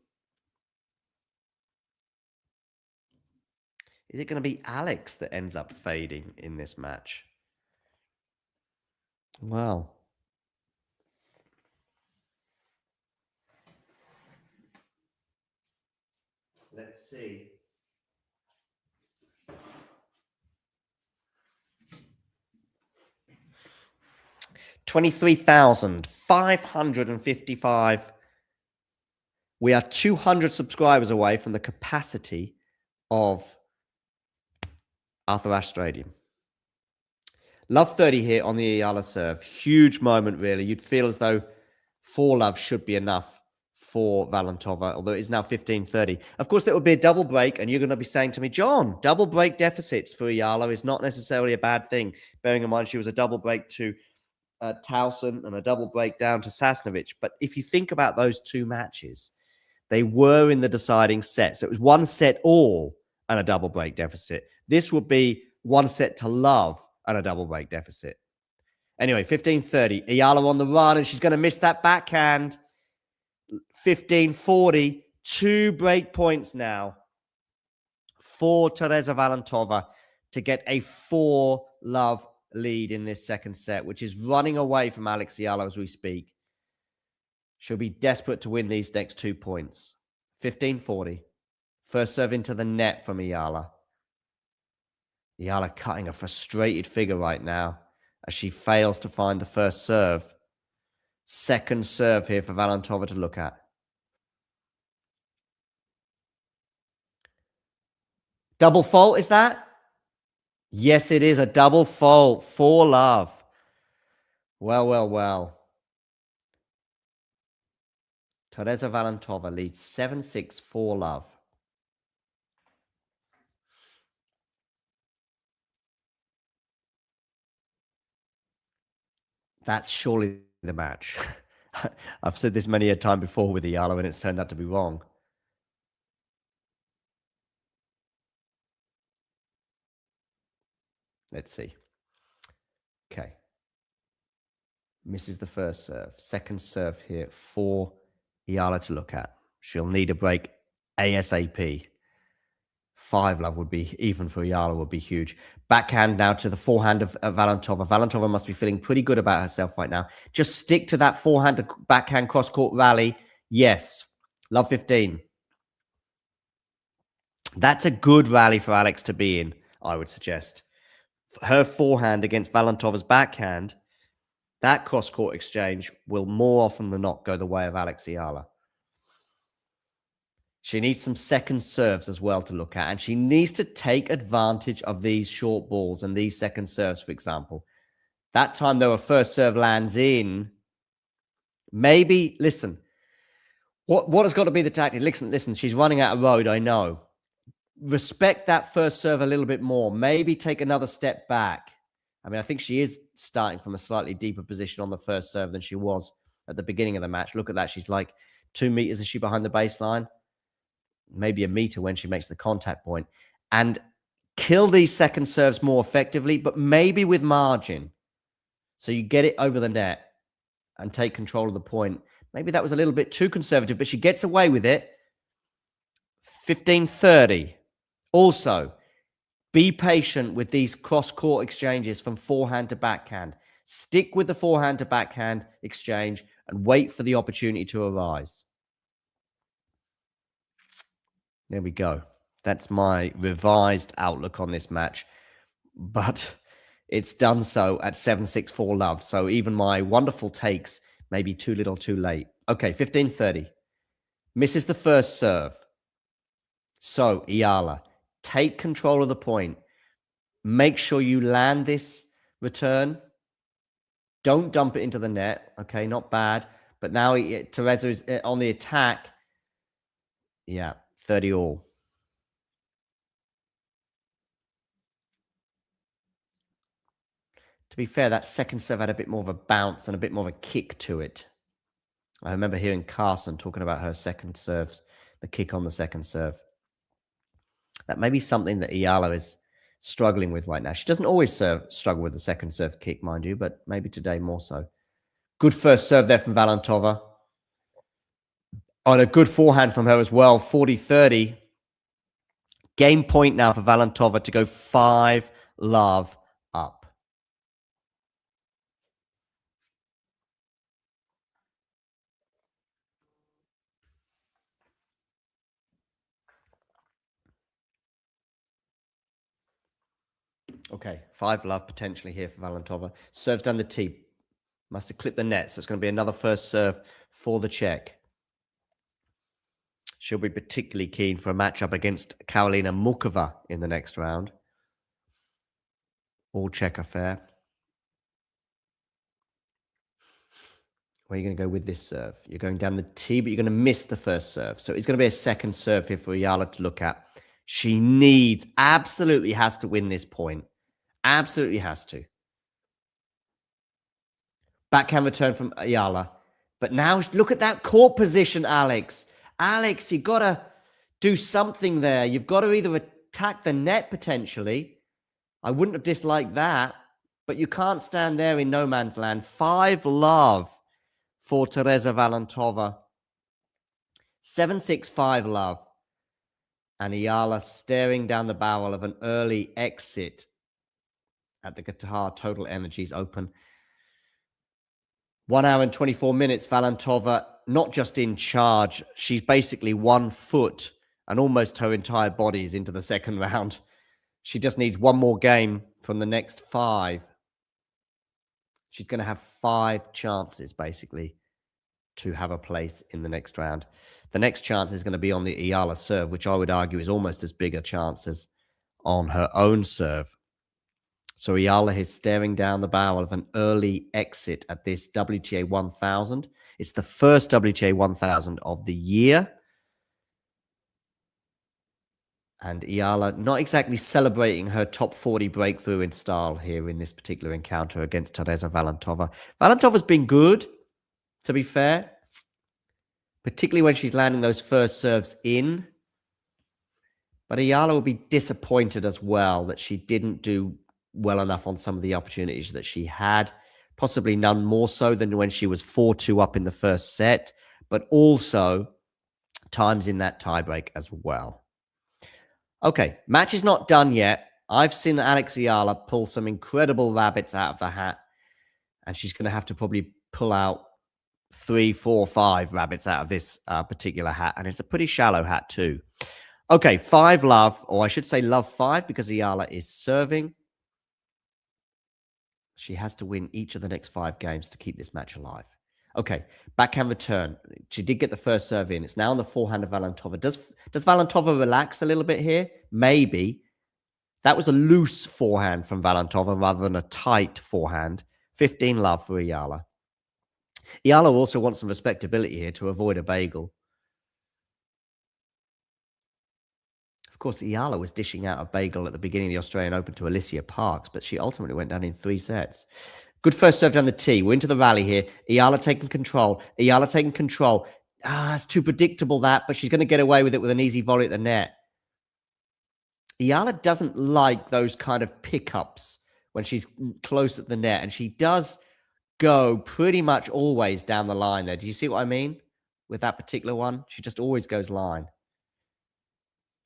Is it going to be Alex that ends up fading in this match? Well, let's see. $23,555. We are 200 subscribers away from the capacity of Arthur Ashe Stadium. Love 30 here on the Eala serve. Huge moment, really. You'd feel as though 4-love should be enough for Valentova, although it is now 15-30. Of course, it would be a double break, and you're going to be saying to me, John, double break deficits for Eala is not necessarily a bad thing, bearing in mind she was a double break to Towson and a double break down to Sasnovich. But if you think about those two matches, they were in the deciding set. So it was one set all and a double break deficit. This would be one set to love and a double break deficit. Anyway, 15-30. Eala on the run, and she's going to miss that backhand. 15-40. 2 break points now for Tereza Valentova to get a 4-love lead in this second set, which is running away from Alex Eala as we speak. She'll be desperate to win these next 2 points. 15-40. First serve into the net from Eala. Eala cutting a frustrated figure right now as she fails to find the first serve. Second serve here for Valentova to look at. Double fault, is that? Yes, it is a double fault. 4-love. Well, well, well. Tereza Valentova leads 7-6, 4-love. That's surely the match. I've said this many a time before with Eala, and it's turned out to be wrong. Let's see. Okay. Misses the first serve. Second serve here for Eala to look at. She'll need a break ASAP. 5-love would be, even for Eala, would be huge. Backhand now to the forehand of Valentova. Valentova must be feeling pretty good about herself right now. Just stick to that forehand to backhand cross-court rally. Yes. Love 15. That's a good rally for Alex to be in, I would suggest. Her forehand against Valentova's backhand, that cross-court exchange will more often than not go the way of Alex Eala. She needs some second serves as well to look at, and she needs to take advantage of these short balls and these second serves, for example. That time, though, a first serve lands in. Maybe, listen, what has got to be the tactic? Listen, she's running out of road, I know. Respect that first serve a little bit more. Maybe take another step back. I mean, I think she is starting from a slightly deeper position on the first serve than she was at the beginning of the match. Look at that. She's like 2 meters, is she, behind the baseline? Maybe a meter when she makes the contact point. And kill these second serves more effectively, but maybe with margin. So you get it over the net and take control of the point. Maybe that was a little bit too conservative, but she gets away with it. 15-30. Also, be patient with these cross-court exchanges from forehand to backhand. Stick with the forehand to backhand exchange and wait for the opportunity to arise. There we go. That's my revised outlook on this match. But it's done so at 7-6, 4-love. So even my wonderful takes may be too little too late. Okay, 15-30. Misses the first serve. So, Eala, take control of the point. Make sure you land this return. Don't dump it into the net. Okay, not bad. But now Tereza is on the attack. Yeah, 30 all. To be fair, that second serve had a bit more of a bounce and a bit more of a kick to it. I remember hearing Carson talking about her second serves, the kick on the second serve. That may be something that Eala is struggling with right now. She doesn't always struggle with the second serve kick, mind you, but maybe today more so. Good first serve there from Valentova. On a good forehand from her as well, 40-30. Game point now for Valentova to go 5-love up. Okay, 5-love potentially here for Valentova. Serves down the tee. Must have clipped the net, so it's going to be another first serve for the Czech. She'll be particularly keen for a matchup against Karolina Mukova in the next round. All Czech affair. Where are you going to go with this serve? You're going down the tee, but you're going to miss the first serve. So it's going to be a second serve here for Eala to look at. She absolutely has to win this point. Absolutely has to. Backhand return from Eala. But now look at that court position, Alex. Alex, you've got to do something there. You've got to either attack the net potentially. I wouldn't have disliked that. But you can't stand there in no man's land. 5-love for Tereza Valentova. 7-6, 5-love. And Eala staring down the barrel of an early exit at the Qatar Total Energies Open. 1 hour and 24 minutes. Valentova not just in charge. She's basically 1 foot and almost her entire body is into the second round. She just needs one more game from the next 5. She's going to have 5 chances, basically, to have a place in the next round. The next chance is going to be on the Eala serve, which I would argue is almost as big a chance as on her own serve. So Eala is staring down the barrel of an early exit at this WTA 1000. It's the first WTA 1000 of the year. And Eala not exactly celebrating her top 40 breakthrough in style here in this particular encounter against Tereza Valentova. Valentova's been good, to be fair, particularly when she's landing those first serves in. But Eala will be disappointed as well that she didn't do well enough on some of the opportunities that she had. Possibly none more so than when she was 4-2 up in the first set, but also times in that tiebreak as well. Okay, match is not done yet. I've seen Alex Eala pull some incredible rabbits out of the hat, and she's going to have to probably pull out 3, 4, 5 rabbits out of this particular hat, and it's a pretty shallow hat too. Okay, 5-love, or I should say love 5, because Eala is serving. She has to win each of the next 5 games to keep this match alive. Okay, backhand return. She did get the first serve in. It's now on the forehand of Valentova. Does Valentova relax a little bit here? Maybe. That was a loose forehand from Valentova rather than a tight forehand. 15-love for Eala. Eala also wants some respectability here to avoid a bagel. Of course, Eala was dishing out a bagel at the beginning of the Australian Open to Alicia Parks, but she ultimately went down in 3 sets. Good first serve down the tee. We're into the rally here. Eala taking control. Eala taking control. It's too predictable that, but she's going to get away with it with an easy volley at the net. Eala doesn't like those kind of pickups when she's close at the net, and she does go pretty much always down the line there. Do you see what I mean with that particular one? She just always goes line.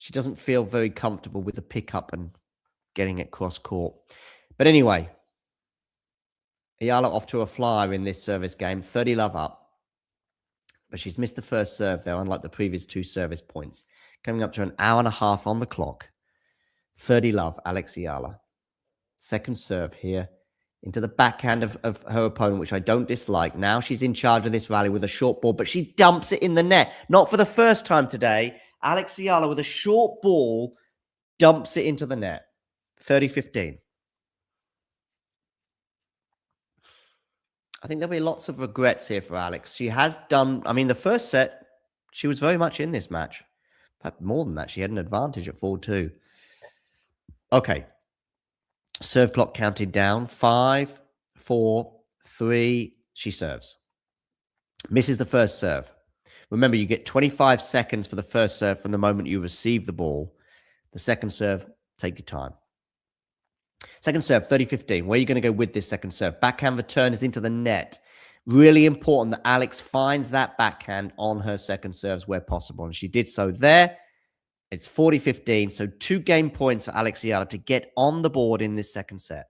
She doesn't feel very comfortable with the pickup and getting it cross court. But anyway, Eala off to a flyer in this service game, 30-love up. But she's missed the first serve there, unlike the previous 2 service points. Coming up to an hour and a half on the clock. 30-love, Alex Eala. Second serve here into the backhand of her opponent, which I don't dislike. Now she's in charge of this rally with a short ball, but she dumps it in the net. Not for the first time today. Alex Eala with a short ball dumps it into the net. 30-15. I think there'll be lots of regrets here for Alex. She has done, I mean, the first set, she was very much in this match. In fact, more than that, she had an advantage at 4-2. Okay. Serve clock counted down. 5, 4, 3. She serves. Misses the first serve. Remember, you get 25 seconds for the first serve from the moment you receive the ball. The second serve, take your time. Second serve, 30-15. Where are you going to go with this second serve? Backhand return is into the net. Really important that Alex finds that backhand on her second serves where possible. And she did so there. It's 40-15. So 2 game points for Alex Eala to get on the board in this second set.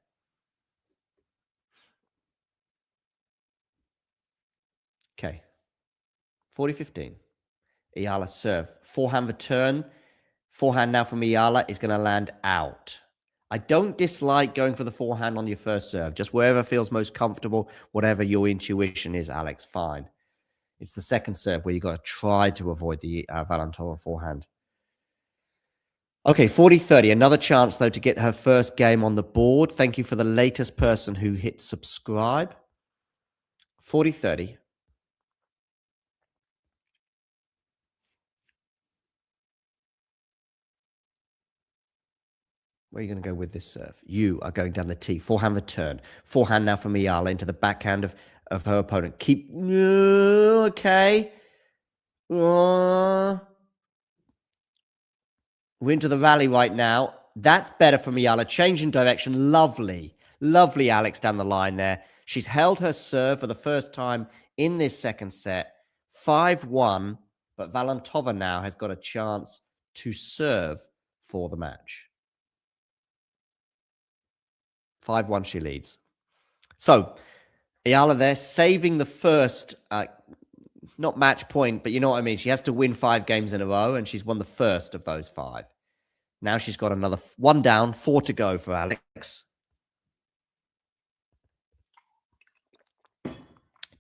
Okay. 40-15. Eala serve. Forehand return. Forehand now from Eala is going to land out. I don't dislike going for the forehand on your first serve. Just wherever feels most comfortable, whatever your intuition is, Alex, fine. It's the second serve where you've got to try to avoid the Valentova forehand. Okay, 40-30. Another chance, though, to get her first game on the board. Thank you for the latest person who hit subscribe. 40-30. Where are you going to go with this serve? You are going down the tee. Forehand return. Forehand now from Eala into the backhand of her opponent. Keep... Okay. We're into the rally right now. That's better from Eala. Changing direction. Lovely. Lovely Alex down the line there. She's held her serve for the first time in this second set. 5-1. But Valentova now has got a chance to serve for the match. 5-1 she leads. So, Eala there saving the first, not match point, but you know what I mean. She has to win 5 games in a row, and she's won the first of those 5. Now she's got another 1 down, 4 to go for Alex.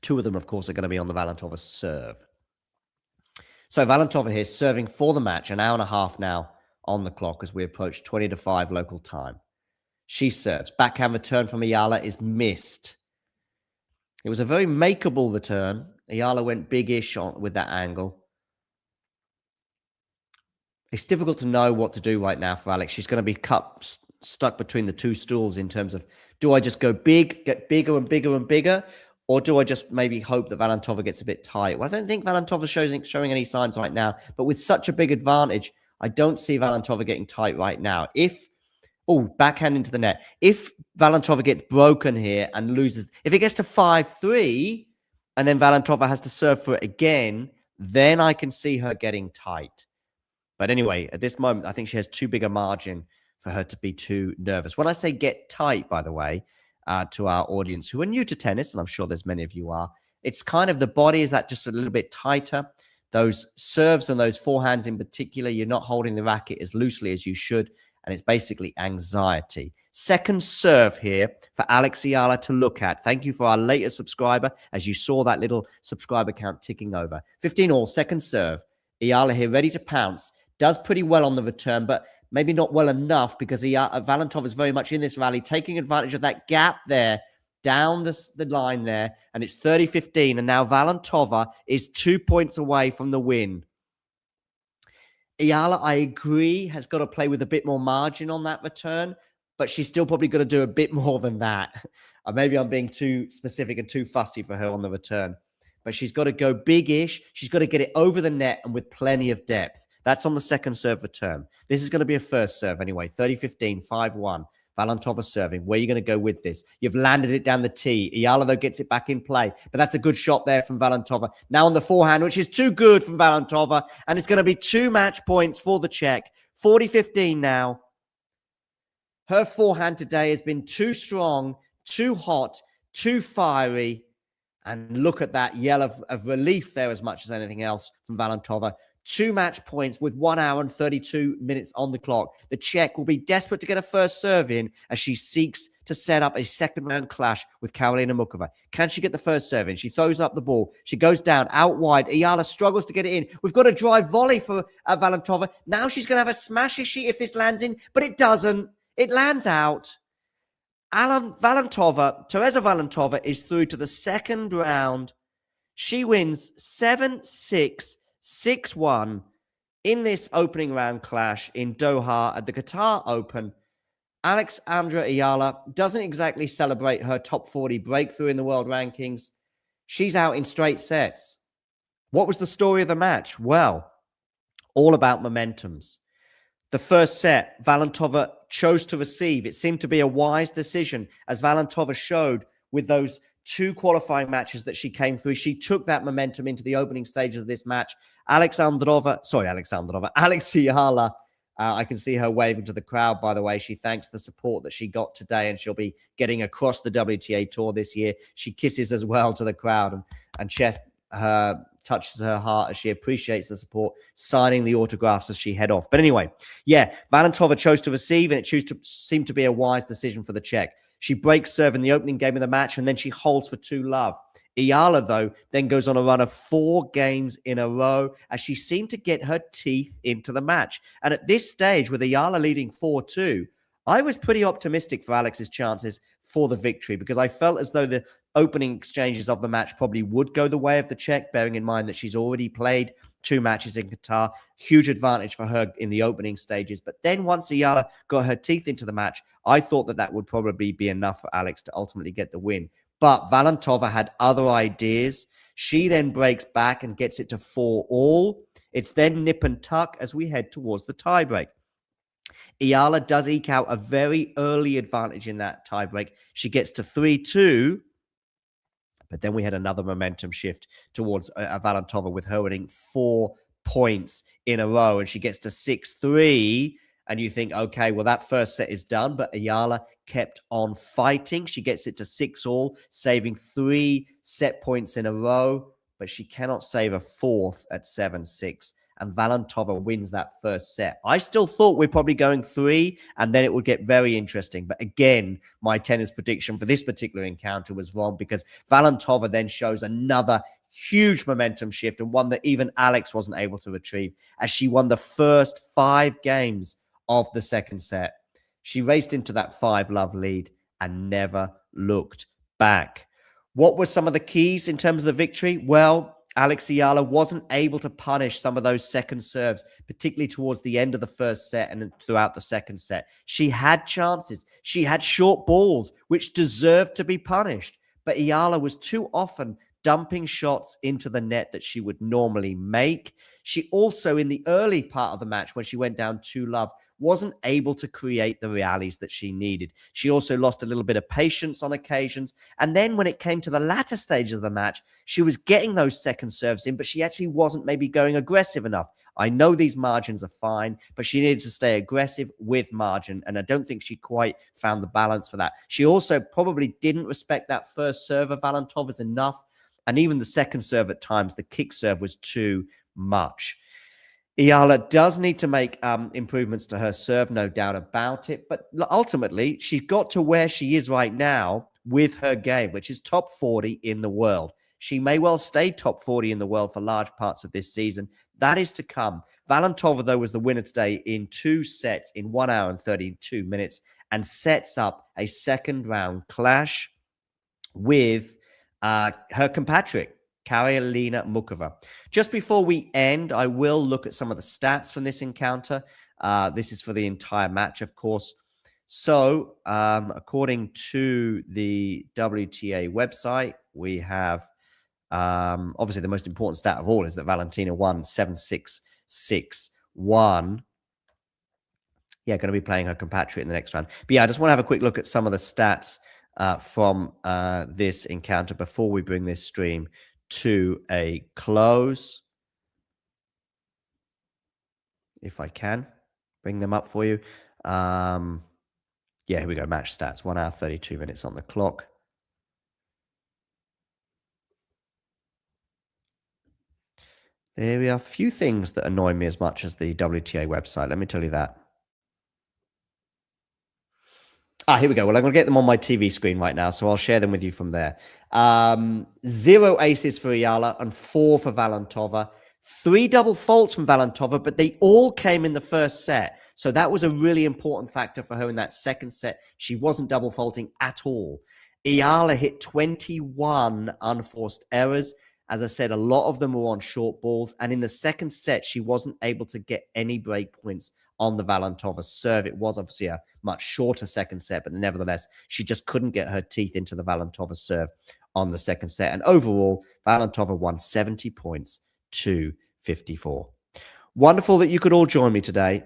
2 of them, of course, are going to be on the Valentova serve. So Valentova here serving for the match, an hour and a half now on the clock as we approach 20 to 5 local time. She serves. Backhand return from Eala is missed. It was a very makeable return. Eala went big-ish with that angle. It's difficult to know what to do right now for Alex. She's going to be stuck between the 2 stools in terms of, do I just go big, get bigger and bigger and bigger, or do I just maybe hope that Valentova gets a bit tight? Well, I don't think Valentova's showing any signs right now, but with such a big advantage, I don't see Valentova getting tight right now. Backhand into the net. If Valentova gets broken here and loses, if it gets to 5-3 and then Valentova has to serve for it again, then I can see her getting tight. But anyway, at this moment, I think she has too big a margin for her to be too nervous. When I say get tight, by the way, to our audience who are new to tennis, and I'm sure there's many of you are, it's kind of the body is that just a little bit tighter. Those serves and those forehands in particular, you're not holding the racket as loosely as you should. And it's basically anxiety. Second serve here for Alex Eala to look at. Thank you for our latest subscriber, as you saw that little subscriber count ticking over. 15-all, second serve. Eala here ready to pounce. Does pretty well on the return, but maybe not well enough because Valentova is very much in this rally, taking advantage of that gap there, down the line there. And it's 30-15, and now Valentova is 2 points away from the win. Eala, I agree, has got to play with a bit more margin on that return, but she's still probably going to do a bit more than that. Maybe I'm being too specific and too fussy for her on the return. But she's got to go big-ish. She's got to get it over the net and with plenty of depth. That's on the second serve return. This is going to be a first serve anyway. 30-15, 5-1. Valentova serving. Where are you going to go with this? You've landed it down the tee. Eala, though, gets it back in play. But that's a good shot there from Valentova. Now on the forehand, which is too good from Valentova. And it's going to be 2 match points for the Czech. 40-15 now. Her forehand today has been too strong, too hot, too fiery. And look at that yell of relief there as much as anything else from Valentova. 2 match points with 1 hour and 32 minutes on the clock. The Czech will be desperate to get a first serve in as she seeks to set up a second round clash with Karolina Muchova. Can she get the first serve in? She throws up the ball. She goes down out wide. Eala struggles to get it in. We've got a drive volley for Valentova. Now she's going to have a smash issue if this lands in, but it doesn't. It lands out. Tereza Valentova is through to the second round. She wins 7-6, 6-1 in this opening round clash in Doha at the Qatar Open. Alexandra Eala doesn't exactly celebrate her top 40 breakthrough in the world rankings. She's out in straight sets. What was the story of the match? Well, all about momentums. The first set, Valentova chose to receive. It seemed to be a wise decision, as Valentova showed with those 2 qualifying matches that she came through. She took that momentum into the opening stages of this match. Alex Eala, I can see her waving to the crowd, by the way. She thanks the support that she got today, and she'll be getting across the WTA Tour this year. She kisses as well to the crowd and touches her heart as she appreciates the support, signing the autographs as she head off. But anyway, Valentova chose to receive, and it seemed to be a wise decision for the Czech. She breaks serve in the opening game of the match, and then she holds for 2-love. Eala, though, then goes on a run of 4 games in a row as she seemed to get her teeth into the match. And at this stage, with Eala leading 4-2, I was pretty optimistic for Alex's chances for the victory because I felt as though the opening exchanges of the match probably would go the way of the Czech, bearing in mind that she's already played 2 matches in Qatar. Huge advantage for her in the opening stages. But then once Eala got her teeth into the match, I thought that would probably be enough for Alex to ultimately get the win. But Valentova had other ideas. She then breaks back and gets it to 4-all. It's then nip and tuck as we head towards the tiebreak. Eala does eke out a very early advantage in that tiebreak. She gets to 3-2. But then we had another momentum shift towards Valentova with her winning 4 points in a row. And she gets to 6-3. And you think, okay, well, that first set is done. But Eala kept on fighting. She gets it to 6-all, saving 3 set points in a row. But she cannot save a 4th at 7-6. And Valentova wins that first set. I still thought we're probably going 3, and then it would get very interesting. But again, my tennis prediction for this particular encounter was wrong, because Valentova then shows another huge momentum shift, and one that even Alex wasn't able to retrieve, as she won the first 5 games of the second set. She raced into that 5-love lead and never looked back. What were some of the keys in terms of the victory? Well, Alex Eala wasn't able to punish some of those second serves, particularly towards the end of the first set and throughout the second set. She had chances. She had short balls, which deserved to be punished. But Eala was too often dumping shots into the net that she would normally make. She also, in the early part of the match, when she went down 2-love, wasn't able to create the rallies that she needed. She also lost a little bit of patience on occasions. And then when it came to the latter stages of the match, she was getting those second serves in, but she actually wasn't maybe going aggressive enough. I know these margins are fine, but she needed to stay aggressive with margin, and I don't think she quite found the balance for that. She also probably didn't respect that first serve of Valentova's enough, and even the second serve at times, the kick serve was too much. Eala does need to make improvements to her serve, no doubt about it. But ultimately, she's got to where she is right now with her game, which is top 40 in the world. She may well stay top 40 in the world for large parts of this season. That is to come. Valentova, though, was the winner today in 2 sets in 1 hour and 32 minutes and sets up a second round clash with her compatriot, Karolina Muchova. Just before we end, I will look at some of the stats from this encounter. This is for the entire match, of course. So, according to the WTA website, we have, obviously the most important stat of all is that Valentina won 7-6, 6-1. Yeah, going to be playing her compatriot in the next round. But yeah, I just want to have a quick look at some of the stats from this encounter before we bring this stream to a close. If I can bring them up for you. Yeah, here we go. Match stats. 1 hour, 32 minutes on the clock. There are a few things that annoy me as much as the WTA website. Let me tell you that. Here we go. Well, I'm going to get them on my TV screen right now, so I'll share them with you from there. 0 aces for Eala and 4 for Valentova. 3 double faults from Valentova, but they all came in the first set. So that was a really important factor for her in that second set. She wasn't double faulting at all. Eala hit 21 unforced errors. As I said, a lot of them were on short balls. And in the second set, she wasn't able to get any break points on the Valentova serve. It was obviously a much shorter second set, but nevertheless, she just couldn't get her teeth into the Valentova serve on the second set. And overall, Valentova won 70 points to 54. Wonderful that you could all join me today.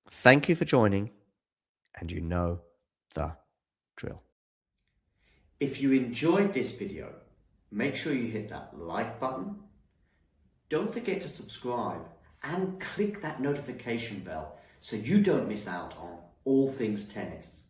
Thank you for joining, and you know the drill. If you enjoyed this video, make sure you hit that like button. Don't forget to subscribe and click that notification bell so you don't miss out on all things tennis.